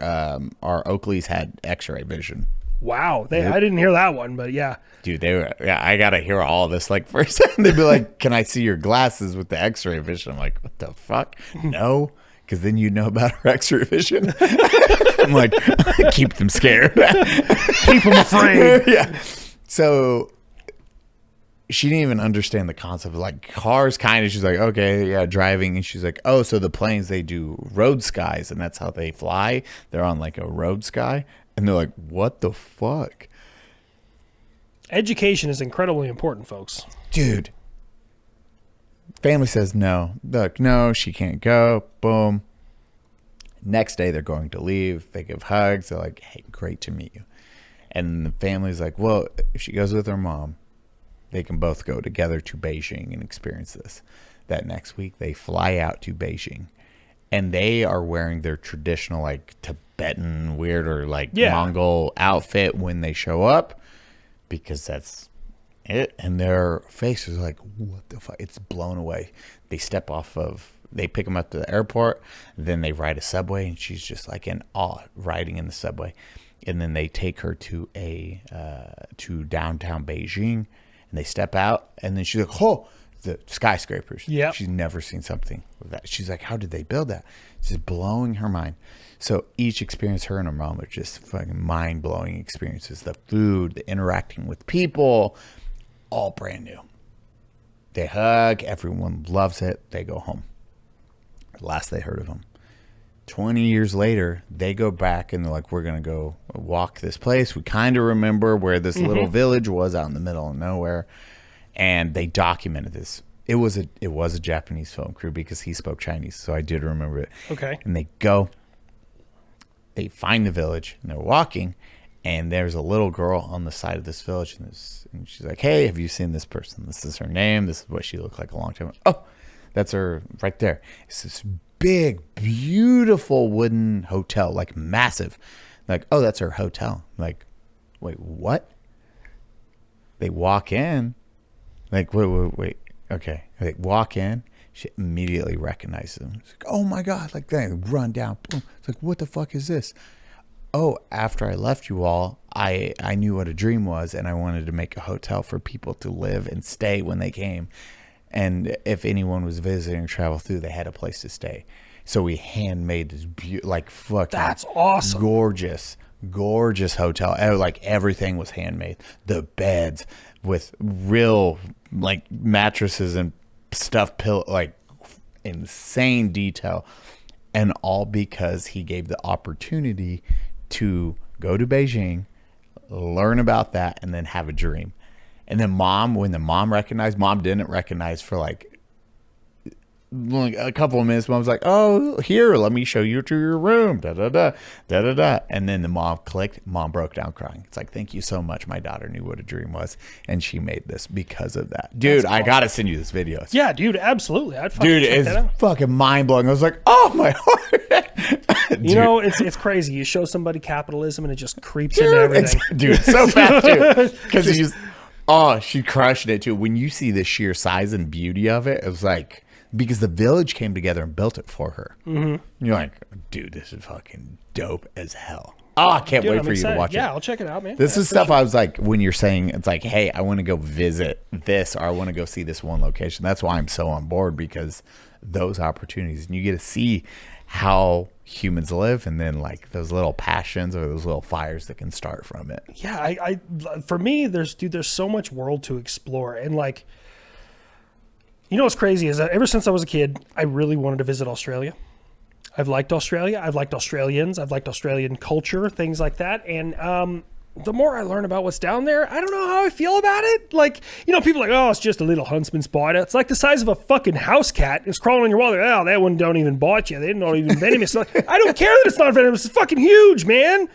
Oakleys had X-ray vision. Wow, I didn't hear that one, but yeah. Dude, I gotta hear all this like first. They'd be like, "Can I see your glasses with the X-ray vision?" I'm like, "What the fuck? No." Because then you know about our X-ray vision. I'm like, keep them scared. Keep them afraid. Yeah. So she didn't even understand the concept of like cars, kind of. She's like, okay, yeah, driving. And she's like, oh, so the planes, they do road skies, and that's how they fly. They're on like a road sky. And they're like, what the fuck? Education is incredibly important, folks. Dude. Family says no. Look, no, she can't go. Boom. Next day, they're going to leave. They give hugs. They're like, hey, great to meet you. And the family's like, well, if she goes with her mom, they can both go together to Beijing and experience this. That next week, they fly out to Beijing. And they are wearing their traditional, like, Tibetan, weird, or, like, Mongol outfit when they show up. Because that's it. And their face is like, what the fuck? It's blown away. They step off of, they pick them up to the airport. Then they ride a subway. And she's just, like, in awe riding in the subway. And then they take her to to downtown Beijing. And they step out. And then she's like, oh, the skyscrapers. Yeah. She's never seen something like that. She's like, how did they build that? It's just blowing her mind. So each experience, her and her mom, are just fucking mind-blowing experiences. The food, the interacting with people, all brand new. They hug. Everyone loves it. They go home. Last they heard of them. 20 years later, they go back and they're like, we're going to go walk this place. We kind of remember where this little village was out in the middle of nowhere. And they documented this. It was a Japanese film crew because he spoke Chinese. So I did remember it. Okay. And they go. they find the village and they're walking, and there's a little girl on the side of this village, and she's like, hey, have you seen this person? This is her name. This is what she looked like a long time ago. Oh, that's her right there. It's this big, beautiful wooden hotel, like massive. Like, oh, that's her hotel. Like, wait, what? They walk in. Like, wait. Okay. They walk in. She immediately recognizes him. It's like, oh my God. Like, they run down. Boom. It's like, what the fuck is this? Oh, after I left you all, I knew what a dream was, and I wanted to make a hotel for people to live and stay when they came. And if anyone was visiting or travel through, they had a place to stay. So we handmade this fucking That's awesome. gorgeous hotel. Like everything was handmade. The beds with real like mattresses and stuffed pillow, like insane detail. And all because he gave the opportunity to go to Beijing, learn about that, and then have a dream. And then when the mom recognized, mom didn't recognize for like a couple of minutes. Mom was like, oh, here, let me show you to your room. Da, da, da, da, da, da. And then the mom clicked. Mom broke down crying. It's like, thank you so much. My daughter knew what a dream was, and she made this because of that. Dude, I got to send you this video. Yeah, dude, absolutely. I'd fucking Dude, check that out. it's fucking mind-blowing. I was like, oh, my heart. You know, it's crazy. You show somebody capitalism, and it just creeps into everything. Dude, so fast, too. Because she crushed it, too. When you see the sheer size and beauty of it, it was like... Because the village came together and built it for her. Mm-hmm. You're like, dude, this is fucking dope as hell. Oh, I can't wait for you to watch it. Yeah, I'll check it out, man. This is stuff I was like, when you're saying, it's like, hey, I want to go visit this, or I want to go see this one location. That's why I'm so on board, because those opportunities, and you get to see how humans live, and then like those little passions or those little fires that can start from it. Yeah, I for me, there's so much world to explore, and like, you know what's crazy is that ever since I was a kid, I really wanted to visit Australia. I've liked Australia. I've liked Australians. I've liked Australian culture, things like that. And the more I learn about what's down there, I don't know how I feel about it. Like, you know, people are like, oh, it's just a little huntsman spider. It's like the size of a fucking house cat. It's crawling on your wall. Oh, that one don't even bite you. They're not even venomous. Like, I don't care that it's not venomous. It's fucking huge, man.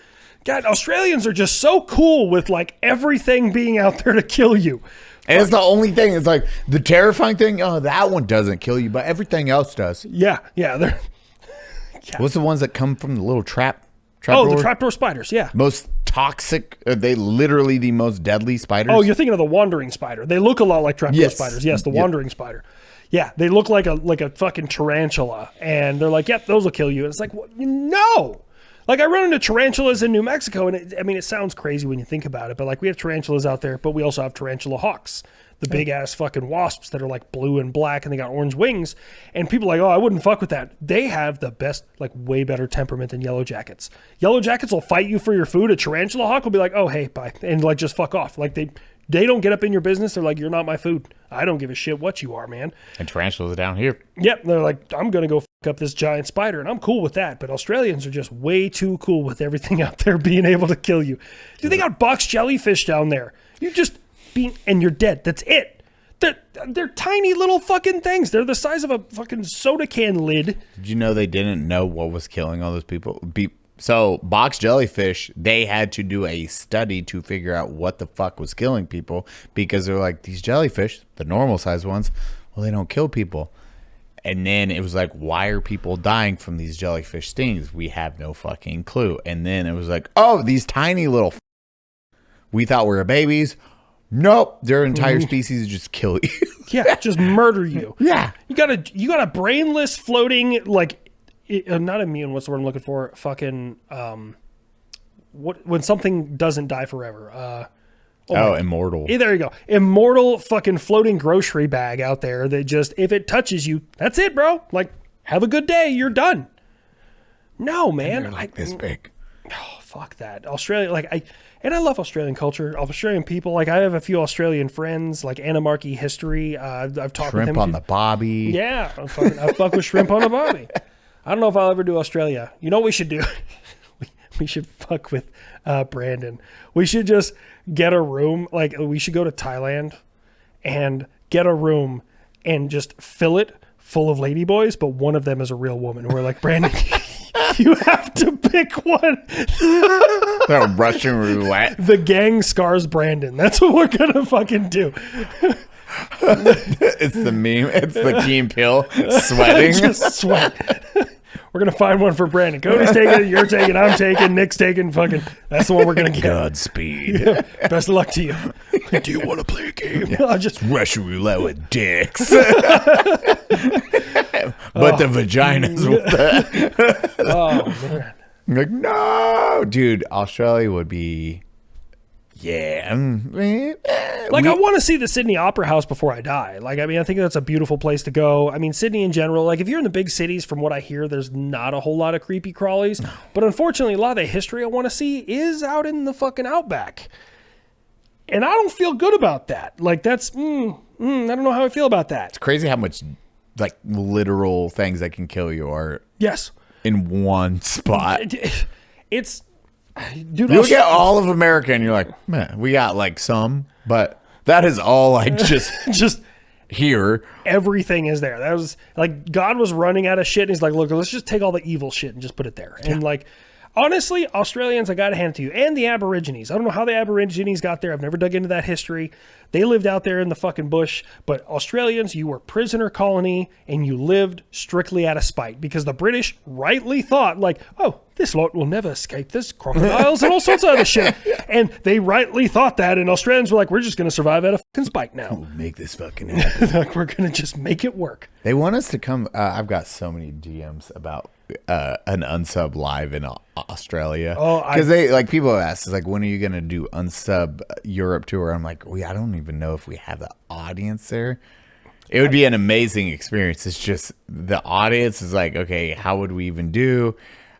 God, Australians are just so cool with like everything being out there to kill you. And it's the only thing. It's like the terrifying thing. Oh, that one doesn't kill you, but everything else does. Yeah. Yeah. What's the ones that come from the little trap the trapdoor spiders. Yeah. Most toxic. Are they literally the most deadly spiders? Oh, you're thinking of the wandering spider. They look a lot like trapdoor spiders. Yes, the wandering spider. Yeah, they look like a fucking tarantula, and they're like, yep, those will kill you. And it's like, what? No. Like, I run into tarantulas in New Mexico, and it sounds crazy when you think about it, but like, we have tarantulas out there, but we also have tarantula hawks, the big ass fucking wasps that are like blue and black, and they got orange wings. And people are like, oh, I wouldn't fuck with that. They have the best, like, way better temperament than yellow jackets. Yellow jackets will fight you for your food. A tarantula hawk will be like, oh, hey, bye, and like just fuck off. Like, they don't get up in your business. They're like, you're not my food. I don't give a shit what you are, man. And tarantulas are down here. Yep. They're like, I'm going to go fuck up this giant spider, and I'm cool with that. But Australians are just way too cool with everything out there being able to kill you. Dude, they got box jellyfish down there. And you're dead. That's it. They're tiny little fucking things. They're the size of a fucking soda can lid. Did you know they didn't know what was killing all those people? So box jellyfish, they had to do a study to figure out what the fuck was killing people, because they're like, these jellyfish, the normal size ones, well, they don't kill people. And then it was like, why are people dying from these jellyfish stings? We have no fucking clue. And then it was like, oh, these tiny little we thought we were babies. Nope, their entire species just kill you. Yeah, just murder you. Yeah. You got a brainless floating, like, not immune, what's the word I'm looking for? Fucking, when something doesn't die forever. Immortal. Yeah, there you go. Immortal fucking floating grocery bag out there that just, if it touches you, that's it, bro. Like, have a good day. You're done. No, man. They're like this big. Oh, fuck that. Australia, I love Australian culture, Australian people. Like, I have a few Australian friends, like Anamarchy History. I've talked with them. Shrimp on the bobby. Yeah. I fuck with shrimp on the bobby. I don't know if I'll ever do Australia. You know what we should do? We should fuck with Brandon. We should just get a room. Like, we should go to Thailand and get a room and just fill it full of ladyboys, but one of them is a real woman. We're like, Brandon, You have to pick one. The Russian roulette. The gang scars Brandon. That's what we're gonna fucking do. It's the meme. It's the Key and Peele sweating. Just sweat. We're gonna find one for Brandon. Cody's taking it. You're taking. I'm taking. Nick's taking. Fucking. That's the one we're gonna get. Godspeed. Yeah. Best of luck to you. Do you want to play a game? Yeah. I'll just Russian roulette with dicks. But the vaginas with that. Oh man. I'm like, no, dude. Australia would be. Yeah. Like, I want to see the Sydney Opera House before I die. Like, I mean, I think that's a beautiful place to go. I mean, Sydney in general, like, if you're in the big cities, from what I hear, there's not a whole lot of creepy crawlies. No. But unfortunately, a lot of the history I want to see is out in the fucking outback. And I don't feel good about that. Like, that's, I don't know how I feel about that. It's crazy how much, like, literal things that can kill you are yes in one spot. It's... Dude, you look at all of America and you're like, man, we got like some, but that is all like just here. Everything is there. That was like God was running out of shit, and he's like, look, let's just take all the evil shit and just put it there. Yeah. And like, honestly, Australians, I gotta hand it to you, and the Aborigines. I don't know how the Aborigines got there. I've never dug into that history. They lived out there in the fucking bush, but Australians, you were prisoner colony and you lived strictly out of spite because the British rightly thought like, oh, this lot will never escape. There's crocodiles and all sorts of other shit. And they rightly thought that, and Australians were like, we're just going to survive out of fucking spite now. We'll make this fucking happen. Like, we're going to just make it work. They want us to come. I've got so many DMs about an Unsub live in Australia. Oh, because they like people ask, like, when are you going to do Unsub Europe tour? I'm like, I don't even know if we have the audience there. It would be an amazing experience. It's just the audience is like, okay, how would we even do?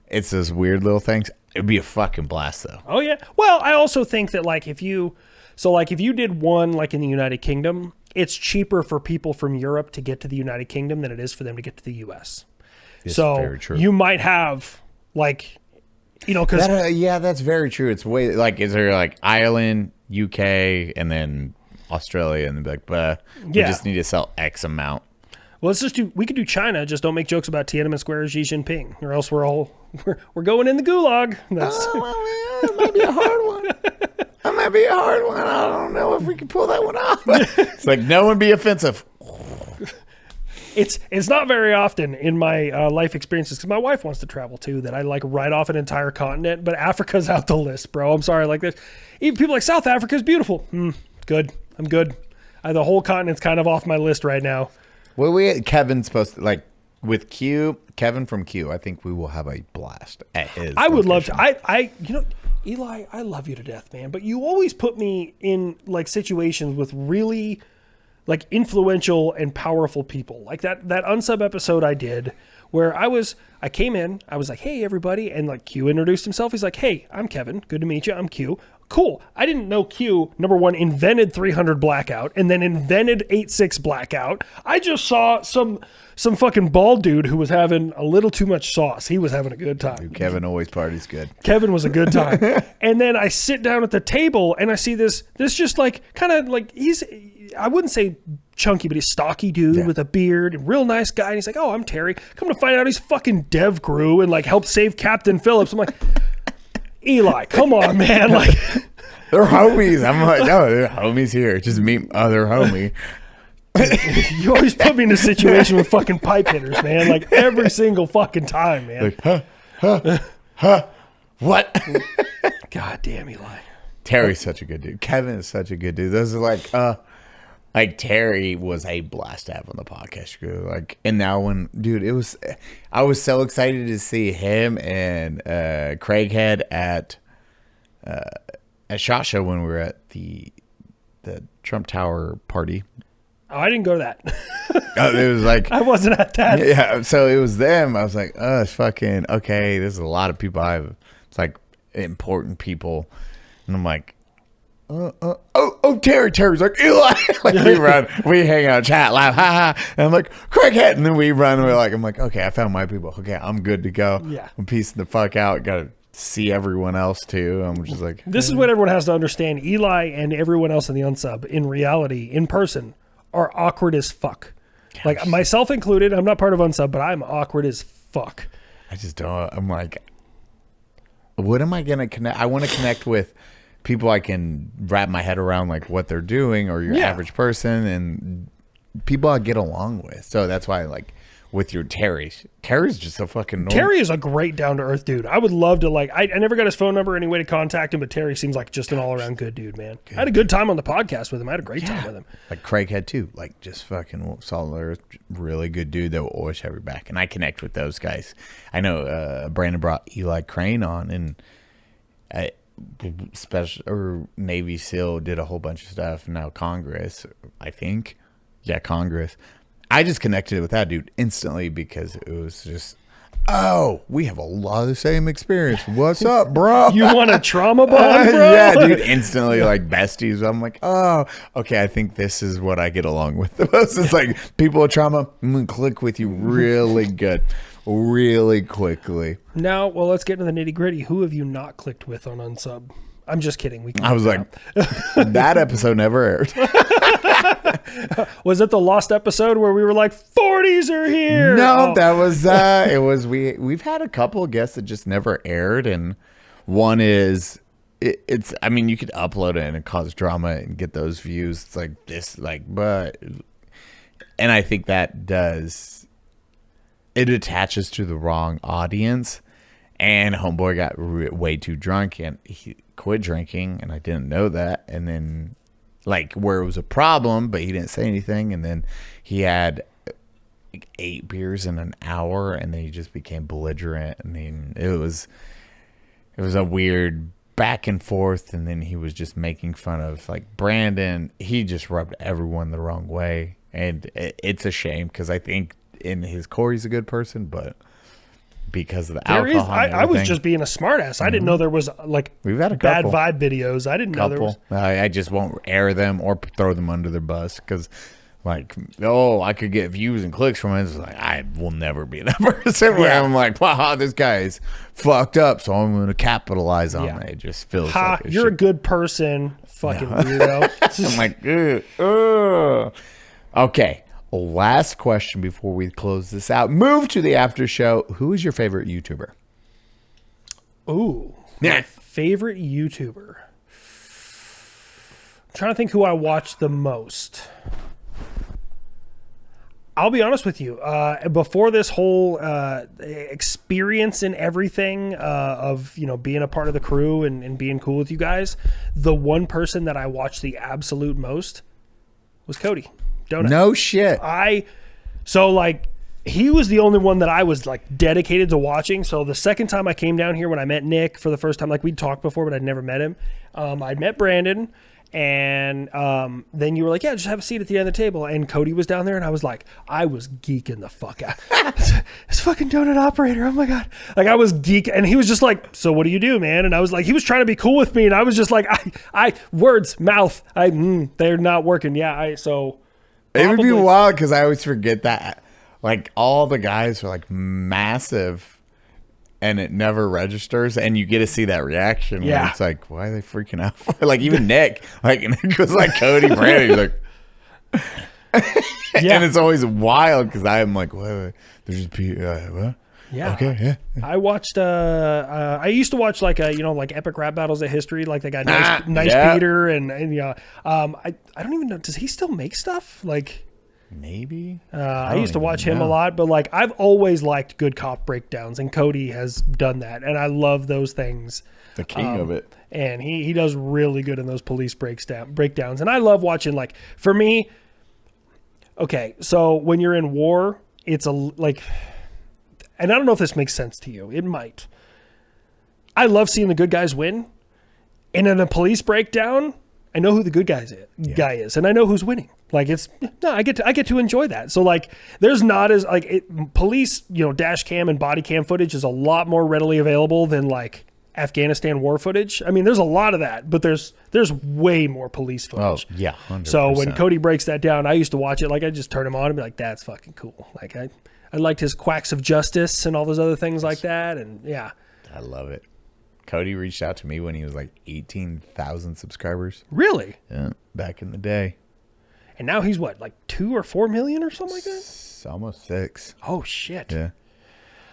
It's those weird little things. It'd be a fucking blast, though. Oh yeah. Well, I also think that like if you did one like in the United Kingdom, it's cheaper for people from Europe to get to the United Kingdom than it is for them to get to the U.S. It's so very true. You might have like, because yeah, that's very true. It's way like, is there like Ireland, UK, and then Australia, and they'd be like, but we just need to sell X amount. Well, we could do China. Just don't make jokes about Tiananmen Square or Xi Jinping, or else we're going in the gulag. It might be a hard one. That might be a hard one. I don't know if we can pull that one off. It's like, no one be offensive. It's not very often in my life experiences, because my wife wants to travel too, that I like write off an entire continent, but Africa's out the list, bro. I'm sorry. Like this, even people like South Africa's beautiful. Good. I'm good. The whole continent's kind of off my list right now. Well, Kevin's supposed to, like, with Kevin from Q, I think we will have a blast at his I would location. love to. Eli, I love you to death, man, but you always put me in, like, situations with really, like, influential and powerful people. Like that Unsub episode I did where I came in, I was like, hey, everybody, and, like, Q introduced himself. He's like, hey, I'm Kevin. Good to meet you. I'm Q. Cool. I didn't know Q, number one, invented 300 Blackout and then invented 8-6 Blackout. I just saw some fucking bald dude who was having a little too much sauce. He was having a good time. Dude, Kevin always parties good. Kevin was a good time. And then I sit down at the table and I see this just like kind of like I wouldn't say chunky, but he's stocky dude with a beard and real nice guy. And he's like, oh, I'm Terry. Come to find out he's fucking Dev Crew and like helped save Captain Phillips. I'm like, Eli, come on, man. Like, they're homies. I'm like, no, they're homies here. Just meet other homie. You always put me in a situation with fucking pipe hitters, man. Like every single fucking time, man. Like, what? God damn, Eli. Terry's such a good dude. Kevin is such a good dude. This is like Terry was a blast to have on the podcast crew. Like, and now I was so excited to see him and Craighead at SHOT Show when we were at the Trump Tower party. Oh, I didn't go to that. It was like, I wasn't at that. Yeah, so it was them. I was like, oh, it's fucking okay. There's a lot of people. It's like important people, and I'm like, Terry's like, Eli. Like we hang out, chat, laugh, ha ha. And I'm like, Craighead, and then we run. I'm like, okay, I found my people. Okay, I'm good to go. Yeah, I'm piecing the fuck out. Got to see everyone else too. I'm just like, this is what everyone has to understand. Eli and everyone else in the Unsub, in reality, in person, are awkward as fuck. Gosh. Like myself included. I'm not part of Unsub, but I'm awkward as fuck. I just don't. I'm like, what am I gonna connect? I want to connect with people I can wrap my head around, like what they're doing, or your average person, and people I get along with. So that's why, like, with your Terry's just a fucking normal. Terry is a great down to earth dude. I would love to I never got his phone number or any way to contact him, but Terry seems like just an all around good dude, man. I had a good time on the podcast with him. I had a great time with him. Like Craig had too. Like just fucking solid earth, really good dude that will always have your back. And I connect with those guys. I know Brandon brought Eli Crane on, and special or Navy SEAL did a whole bunch of stuff. Now Congress, I think. Yeah, Congress. I just connected with that dude instantly because it was just, we have a lot of the same experience. What's up, bro? You want a trauma bond, bro? Yeah, dude, instantly like besties. I'm like, okay, I think this is what I get along with the most. It's like people with trauma, I'm going to click with you really good, really quickly. Now, well, let's get into the nitty gritty. Who have you not clicked with on Unsub? I'm just kidding. I was like, that episode never aired. Was it the lost episode where we were like 40s are here? No, that was it was we've had a couple of guests that just never aired, and one is it's I mean, you could upload it and it cause drama and get those views. It's like this, like, but, and I think that it attaches to the wrong audience. And homeboy got way too drunk and he quit drinking, and I didn't know that. And then, like, where it was a problem, but he didn't say anything. And then he had like 8 beers in an hour, and then he just became belligerent. I mean, it was a weird back and forth. And then he was just making fun of like Brandon. He just rubbed everyone the wrong way, and it's a shame because I think in his core he's a good person, but because of the alcohol. I was just being a smartass. I didn't know there was like we've had a bad couple. vibe videos. I didn't know there was. I just won't air them or throw them under their bus because, like, I could get views and clicks from it. It's like I will never be that person where I'm like, wow, this guy is fucked up, so I'm going to capitalize on it. It just feels like you're a good person, fucking weirdo. I'm like, ugh. Okay. Last question before we close this out. Move to the after show. Who is your favorite YouTuber? Ooh. My favorite YouTuber. I'm trying to think who I watch the most. I'll be honest with you. Before this whole experience and everything of being a part of the crew and being cool with you guys, the one person that I watched the absolute most was Cody. No shit. He was the only one that I was like dedicated to watching. So the second time I came down here, when I met Nick for the first time, like we'd talked before, but I'd never met him. I'd met Brandon, and then you were like, yeah, just have a seat at the end of the table. And Cody was down there, and I was geeking the fuck out. This fucking donut operator. Oh my God. Like I was geek, and he was just like, so what do you do, man? And I was like, he was trying to be cool with me. And I was just like, words, mouth, they're not working. Yeah. It would be wild because I always forget that. Like, all the guys are, like, massive, and it never registers, and you get to see that reaction. Yeah. It's like, why are they freaking out? Like, even Nick. Like, Nick was like Cody Brandon. He's like... And it's always wild because I'm like, what? There's just what? Yeah. Okay. Yeah. I watched. I used to watch like epic rap battles of history. Like they got nice Peter and I don't even know. Does he still make stuff? Like maybe. I used to watch him a lot, but like I've always liked good cop breakdowns, and Cody has done that, and I love those things. The king of it. And he does really good in those police breakdowns, and I love watching. Like for me, okay, so when you're in war, it's and I don't know if this makes sense to you. It might. I love seeing the good guys win. And in a police breakdown, I know who the good guy is, and I know who's winning. Like I get to enjoy that. So like, there's not as police, dash cam and body cam footage is a lot more readily available than like Afghanistan war footage. I mean, there's a lot of that, but there's way more police footage. Oh yeah, 100%. So when Cody breaks that down, I used to watch it. Like I just turn him on and be like, that's fucking cool. Like I liked his quacks of justice and all those other things like that. And yeah. I love it. Cody reached out to me when he was like 18,000 subscribers. Really? Yeah, back in the day. And now he's what, like 2 or 4 million or something like that? Almost 6. Oh shit. Yeah.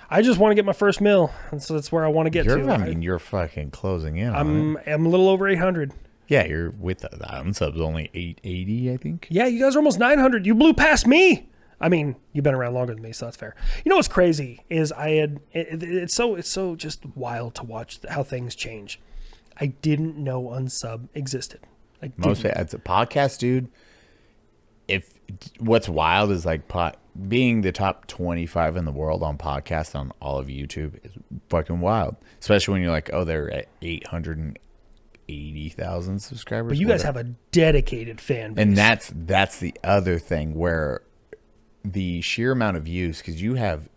I just want to get my first mill, and so that's where I want to get to. I mean, you're fucking closing in on it. I'm a little over 800. Yeah, you're with the Unsub's only 880, I think. Yeah, you guys are almost 900. You blew past me. I mean, you've been around longer than me, so that's fair. You know what's crazy is it's so just wild to watch how things change. I didn't know Unsub existed. Most as a podcast, dude. What's wild is like being the top 25 in the world on podcasts on all of YouTube is fucking wild. Especially when you're like, oh, they're at 880,000 subscribers. But you guys have a dedicated fan base. And that's the other thing where the sheer amount of views, because you have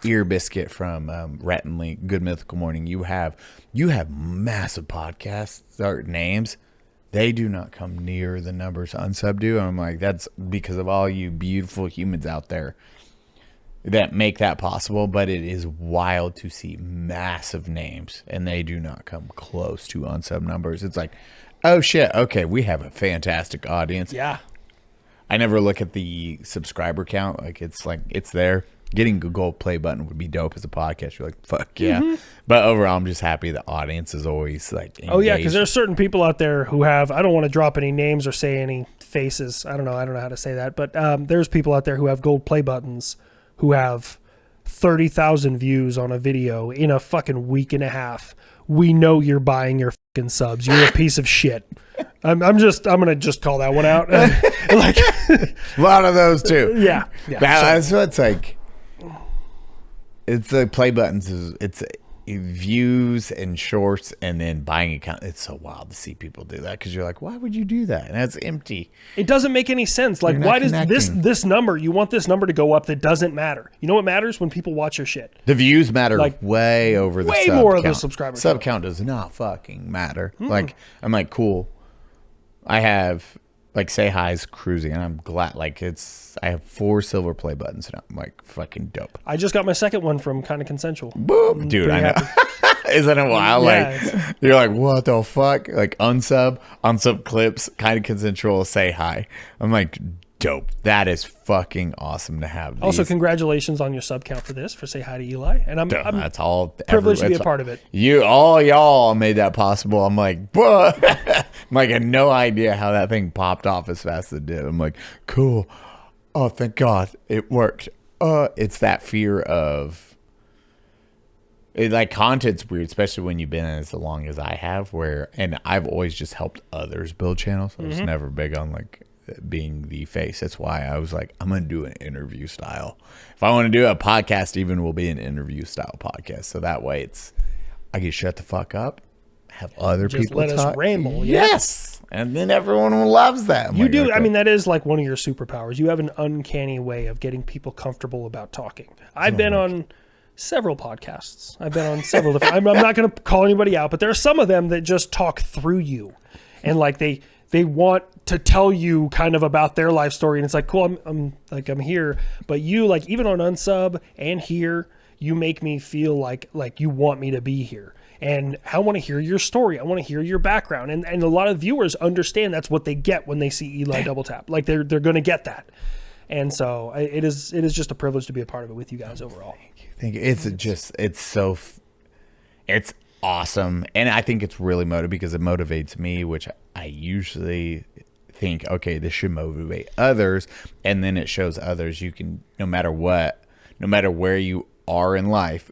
Ear Biscuit from Rhett and Link, Good Mythical Morning. You have massive podcasts or names. They do not come near the numbers Unsub do. And I'm like, that's because of all you beautiful humans out there that make that possible. But it is wild to see massive names, and they do not come close to Unsub numbers. It's like, oh shit, okay, we have a fantastic audience. Yeah. I never look at the subscriber count. Like it's there. Getting a gold play button would be dope as a podcast. You're like, fuck yeah. Mm-hmm. But overall, I'm just happy the audience is always like engaged. Oh yeah, because there's certain people out there who have, I don't want to drop any names or say any faces. I don't know how to say that. But there's people out there who have gold play buttons who have 30,000 views on a video in a fucking week and a half. We know you're buying your fucking subs. You're a piece of shit. I'm gonna just call that one out. Like a lot of those too. Yeah. That's what it's like. It's the play buttons. It's views and shorts, and then buying account. It's so wild to see people do that because you're like, why would you do that? And that's empty. It doesn't make any sense. Like, why does this number? You want this number to go up? That doesn't matter. You know what matters? When people watch your shit. The views matter like way over the way sub more count. of the subscribers. Sub count does not fucking matter. Like I'm like cool. I have. Like Say Hi's cruising, and I'm glad. Like I have 4 silver play buttons, and I'm like fucking dope. I just got my second one from Kind of Consensual. Boop, dude, I know. Isn't it wild? Yeah, like you're like, what the fuck? Like unsub clips, Kind of Consensual, Say Hi. I'm like, dope. That is fucking awesome to have. These. Also, congratulations on your sub count for this, for Say Hi to Eli. And I'm that's all privileged to be a part of it. Y'all made that possible. I'm like, what? I'm like, I had no idea how that thing popped off as fast as it did. I'm like, cool. Oh, thank God it worked. It's that fear of it. Like content's weird, especially when you've been in it as long as I have. And I've always just helped others build channels. I was never big on like being the face. That's why I was like, I'm gonna do an interview style. If I want to do a podcast, even will be an interview style podcast. So that way I can shut the fuck up, have other people let talk. us ramble. Yes, and then everyone loves that. You do. Okay. I mean, that is like one of your superpowers. You have an uncanny way of getting people comfortable about talking. I've been on several podcasts. I've been on several different. I'm not going to call anybody out, but there are some of them that just talk through you, and like they want to tell you kind of about their life story, and it's like, cool, I'm here, but you, like, even on Unsub and here, you make me feel like you want me to be here, and I want to hear your story. I want to hear your background, and a lot of viewers understand that's what they get when they see Eli Doubletap. Like they're going to get that, and so it is just a privilege to be a part of it with you guys overall. Thank you. It's awesome, and I think it's really motivating because it motivates me, which I usually think, okay, this should motivate others, and then it shows others you can, no matter where you are in life,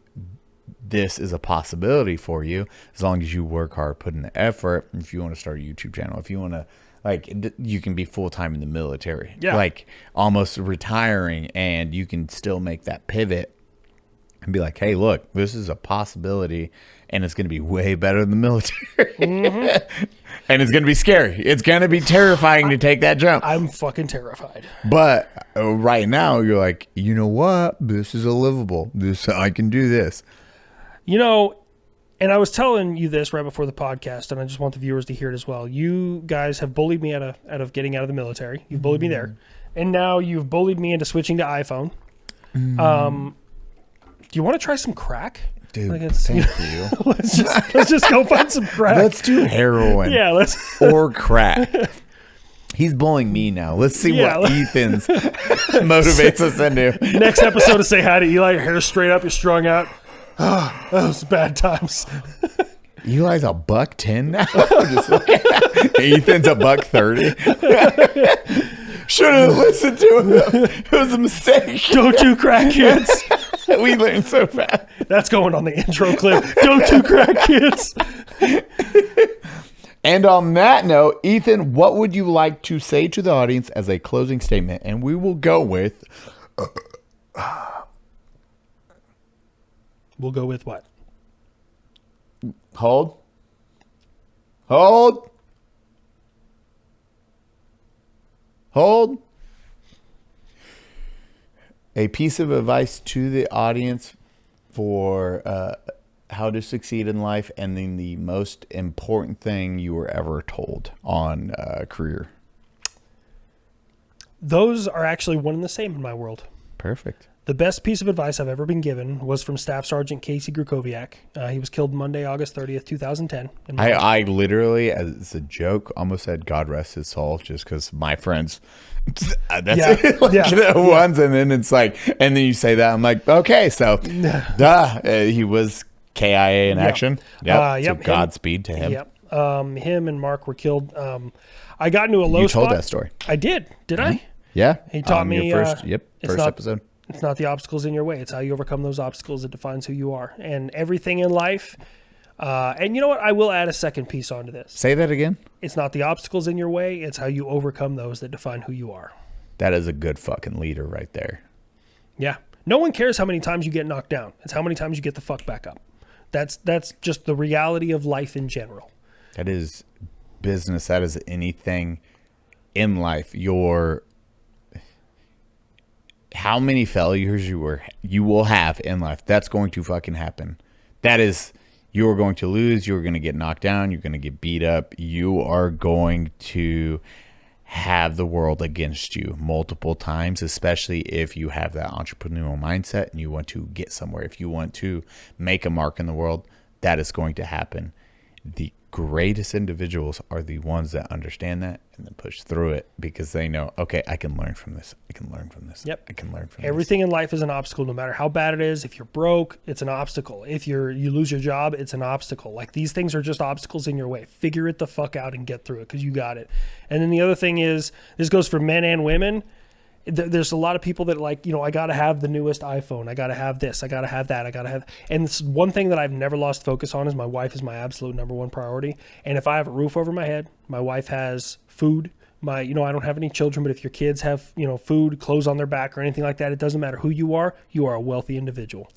this is a possibility for you as long as you work hard, put in the effort. If you want to start a YouTube channel, if you want to, like, you can be full-time in the military, like almost retiring, and you can still make that pivot and be like, hey, look, this is a possibility, and it's going to be way better than the military. And it's going to be scary. It's going to be terrifying to take that jump. I'm fucking terrified. But right now, you're like, you know what? This is a livable. I can do this. You know, and I was telling you this right before the podcast, and I just want the viewers to hear it as well. You guys have bullied me out of getting out of the military. You've bullied me there. And now you've bullied me into switching to iPhone. Do you want to try some crack? Dude, like thank you. let's just go find some crack. Let's do heroin. Yeah, or crack. He's bullying me now. Let's see Yeah. what Ethan's motivates us into. Next episode of Say Hi to Eli. Your hair's straight up. You're strung out. Oh, those bad times. Eli's a $110 now. Ethan's a $130. Should have listened to him. It was a mistake. Don't do crack, kids. We learned so fast. That's going on the intro clip. Don't do crack, kids. And on that note, Ethan, what would you like to say to the audience as a closing statement? And we will go with... We'll go with what? Hold. Hold. Hold. A piece of advice to the audience for how to succeed in life, and then the most important thing you were ever told on career. Those are actually one and the same in my world. Perfect. The best piece of advice I've ever been given was from Staff Sergeant Casey Grukowiak. He was killed Monday, August 30th, 2010. I literally, as a joke, almost said God rest his soul, just because my friends, that's it. Like, the ones, and then it's like, and then you say that, I'm like, okay, so, he was KIA in action. Yep. So Godspeed to him. Yep. Him and Mark were killed. I got into a low spot. You told that story. I did. Did I? Yeah. He taught me. Your first episode. It's not the obstacles in your way. It's how you overcome those obstacles that defines who you are. And everything in life. And you know what? I will add a second piece onto this. Say that again. It's not the obstacles in your way. It's how you overcome those that define who you are. That is a good fucking leader right there. Yeah. No one cares how many times you get knocked down. It's how many times you get the fuck back up. That's just the reality of life in general. That is business. That is anything in life. How many failures you will have in life. That's going to fucking happen. That is, you are going to lose. You're going to get knocked down. You're going to get beat up. You are going to have the world against you multiple times, especially if you have that entrepreneurial mindset and you want to get somewhere. If you want to make a mark in the world, that is going to happen. The greatest individuals are the ones that understand that and then push through it, because they know, okay, I can learn from this. I can learn from this. Yep. I can learn from Everything in life is an obstacle, no matter how bad it is. If you're broke, it's an obstacle. If you lose your job, it's an obstacle. Like, these things are just obstacles in your way. Figure it the fuck out and get through it, because you got it. And then the other thing is, this goes for men and women. There's a lot of people that like, I got to have the newest iPhone. I got to have this. I got to have that. I got to have. And this one thing that I've never lost focus on is my wife is my absolute number one priority. And if I have a roof over my head, my wife has food. I don't have any children, but if your kids have, food, clothes on their back or anything like that, it doesn't matter who you are a wealthy individual.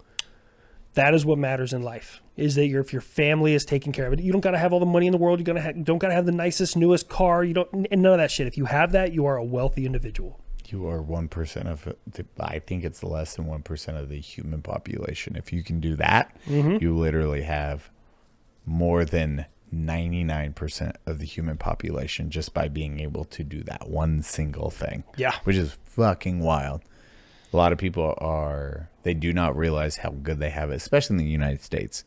That is what matters in life, is that if your family is taking care of it. You don't got to have all the money in the world. You don't got to have the nicest, newest car. And none of that shit. If you have that, you are a wealthy individual. You are 1% of I think it's less than 1% of the human population. If you can do that, you literally have more than 99% of the human population just by being able to do that one single thing. Yeah. Which is fucking wild. A lot of people they do not realize how good they have it, especially in the United States.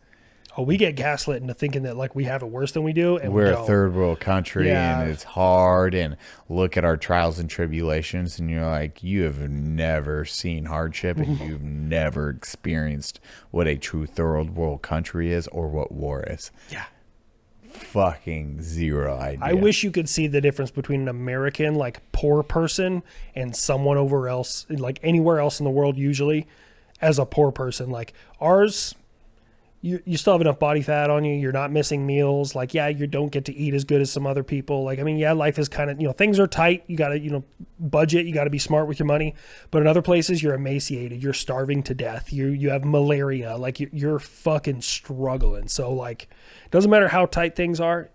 Oh, we get gaslit into thinking that like we have it worse than we do. And we're a third world country and it's hard, and look at our trials and tribulations, and you're like, you have never seen hardship and you've never experienced what a true third world country is or what war is. Yeah. Fucking zero idea. I wish you could see the difference between an American like poor person and someone over else, like anywhere else in the world, usually as a poor person. Like ours, you still have enough body fat on you. You're not missing meals. Like, yeah, you don't get to eat as good as some other people. Like, I mean, yeah, life is kind of, things are tight. You got to, budget. You got to be smart with your money. But in other places, you're emaciated. You're starving to death. You have malaria. Like, you're fucking struggling. So, like, it doesn't matter how tight things are.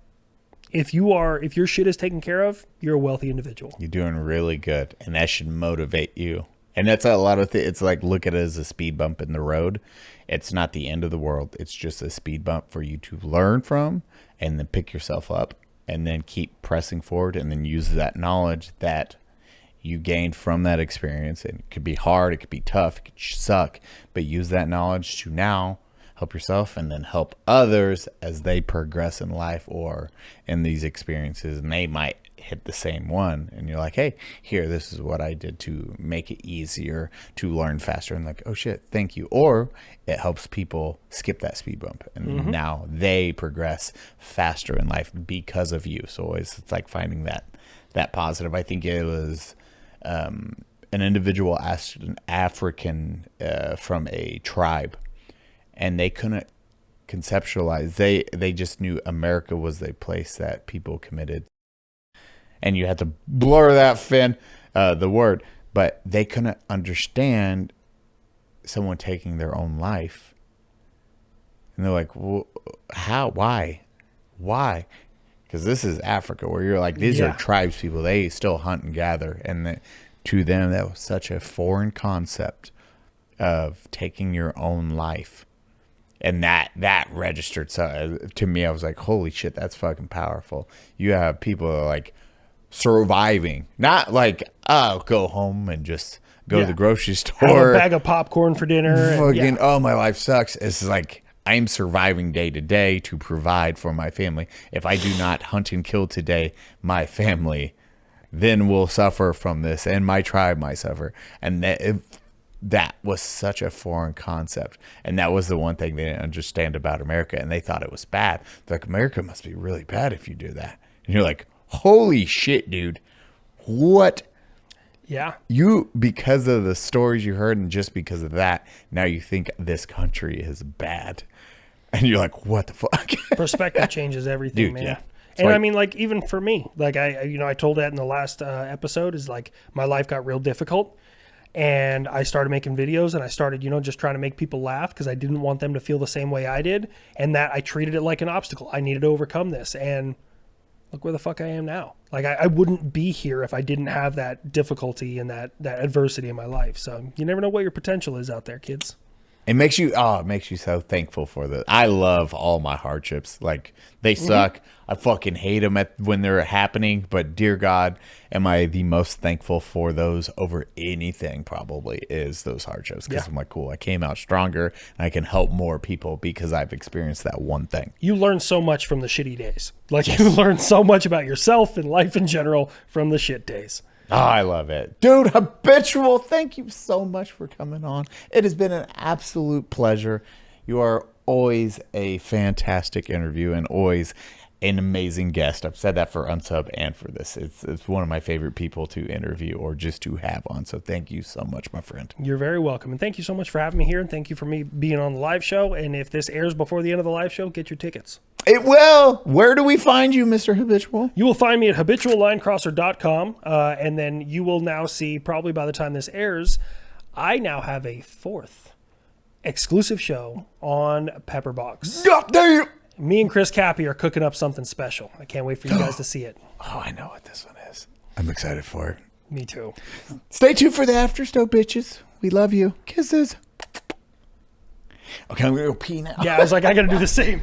If your shit is taken care of, you're a wealthy individual. You're doing really good. And that should motivate you. And that's a lot of it's like, look at it as a speed bump in the road. It's not the end of the world. It's just a speed bump for you to learn from and then pick yourself up and then keep pressing forward, and then use that knowledge that you gained from that experience. And it could be hard. It could be tough. It could suck. But use that knowledge to now help yourself and then help others as they progress in life or in these experiences. And they might hit the same one, and you're like, hey, here, this is what I did to make it easier to learn faster, and like, oh shit, thank you. Or it helps people skip that speed bump, and now they progress faster in life because of you. So it's like finding that positive. I think it was an individual asked an African from a tribe, and they couldn't conceptualize. They just knew America was the place that people committed, and you had to blur that the word, but they couldn't understand someone taking their own life. And they're like, well, how? Why? Because this is Africa, where you're like, these are tribes people. They still hunt and gather, and to them that was such a foreign concept of taking your own life. And that registered. So to me, I was like, holy shit, that's fucking powerful. You have people like surviving, not like, oh, go home and just go to the grocery store, have a bag of popcorn for dinner. Fucking, oh, my life sucks. It's like, I'm surviving day to day to provide for my family. If I do not hunt and kill today, my family then will suffer from this, and my tribe might suffer. And that was such a foreign concept, and that was the one thing they didn't understand about America, and they thought it was bad. They're like, America must be really bad if you do that. And you're like, holy shit, dude, what? Yeah, Because of the stories you heard, and just because of that, now you think this country is bad, and you're like, what the fuck? Perspective changes everything, dude, man. Yeah. And I mean, like, even for me, like I told that in the last episode, is like my life got real difficult. And I started making videos, and I started, just trying to make people laugh, because I didn't want them to feel the same way I did. And that I treated it like an obstacle. I needed to overcome this. And look where the fuck I am now. Like, I wouldn't be here if I didn't have that difficulty and that adversity in my life. So you never know what your potential is out there, kids. It makes you so thankful for the. I love all my hardships. Like, they suck. I fucking hate them when they're happening. But dear God, am I the most thankful for those over anything? Probably is those hardships, because I'm like, cool, I came out stronger, and I can help more people because I've experienced that one thing. You learn so much from the shitty days. Like, you learn so much about yourself and life in general from the shit days. Oh, I love it. Dude, Habitual, thank you so much for coming on. It has been an absolute pleasure. You are always a fantastic interview and always an amazing guest. I've said that for Unsub and for this. It's one of my favorite people to interview or just to have on. So thank you so much, my friend. You're very welcome. And thank you so much for having me here. And thank you for me being on the live show. And if this airs before the end of the live show, get your tickets. It will. Where do we find you, Mr. Habitual? You will find me at habituallinecrosser.com. And then you will now see, probably by the time this airs, I now have a 4th exclusive show on Pepperbox. God damn. Me and Chris Cappy are cooking up something special. I can't wait for you guys to see it. Oh, I know what this one is. I'm excited for it. Me too. Stay tuned for the after show, bitches. We love you. Kisses. Okay, I'm going to go pee now. Yeah, I was like, I got to do the same.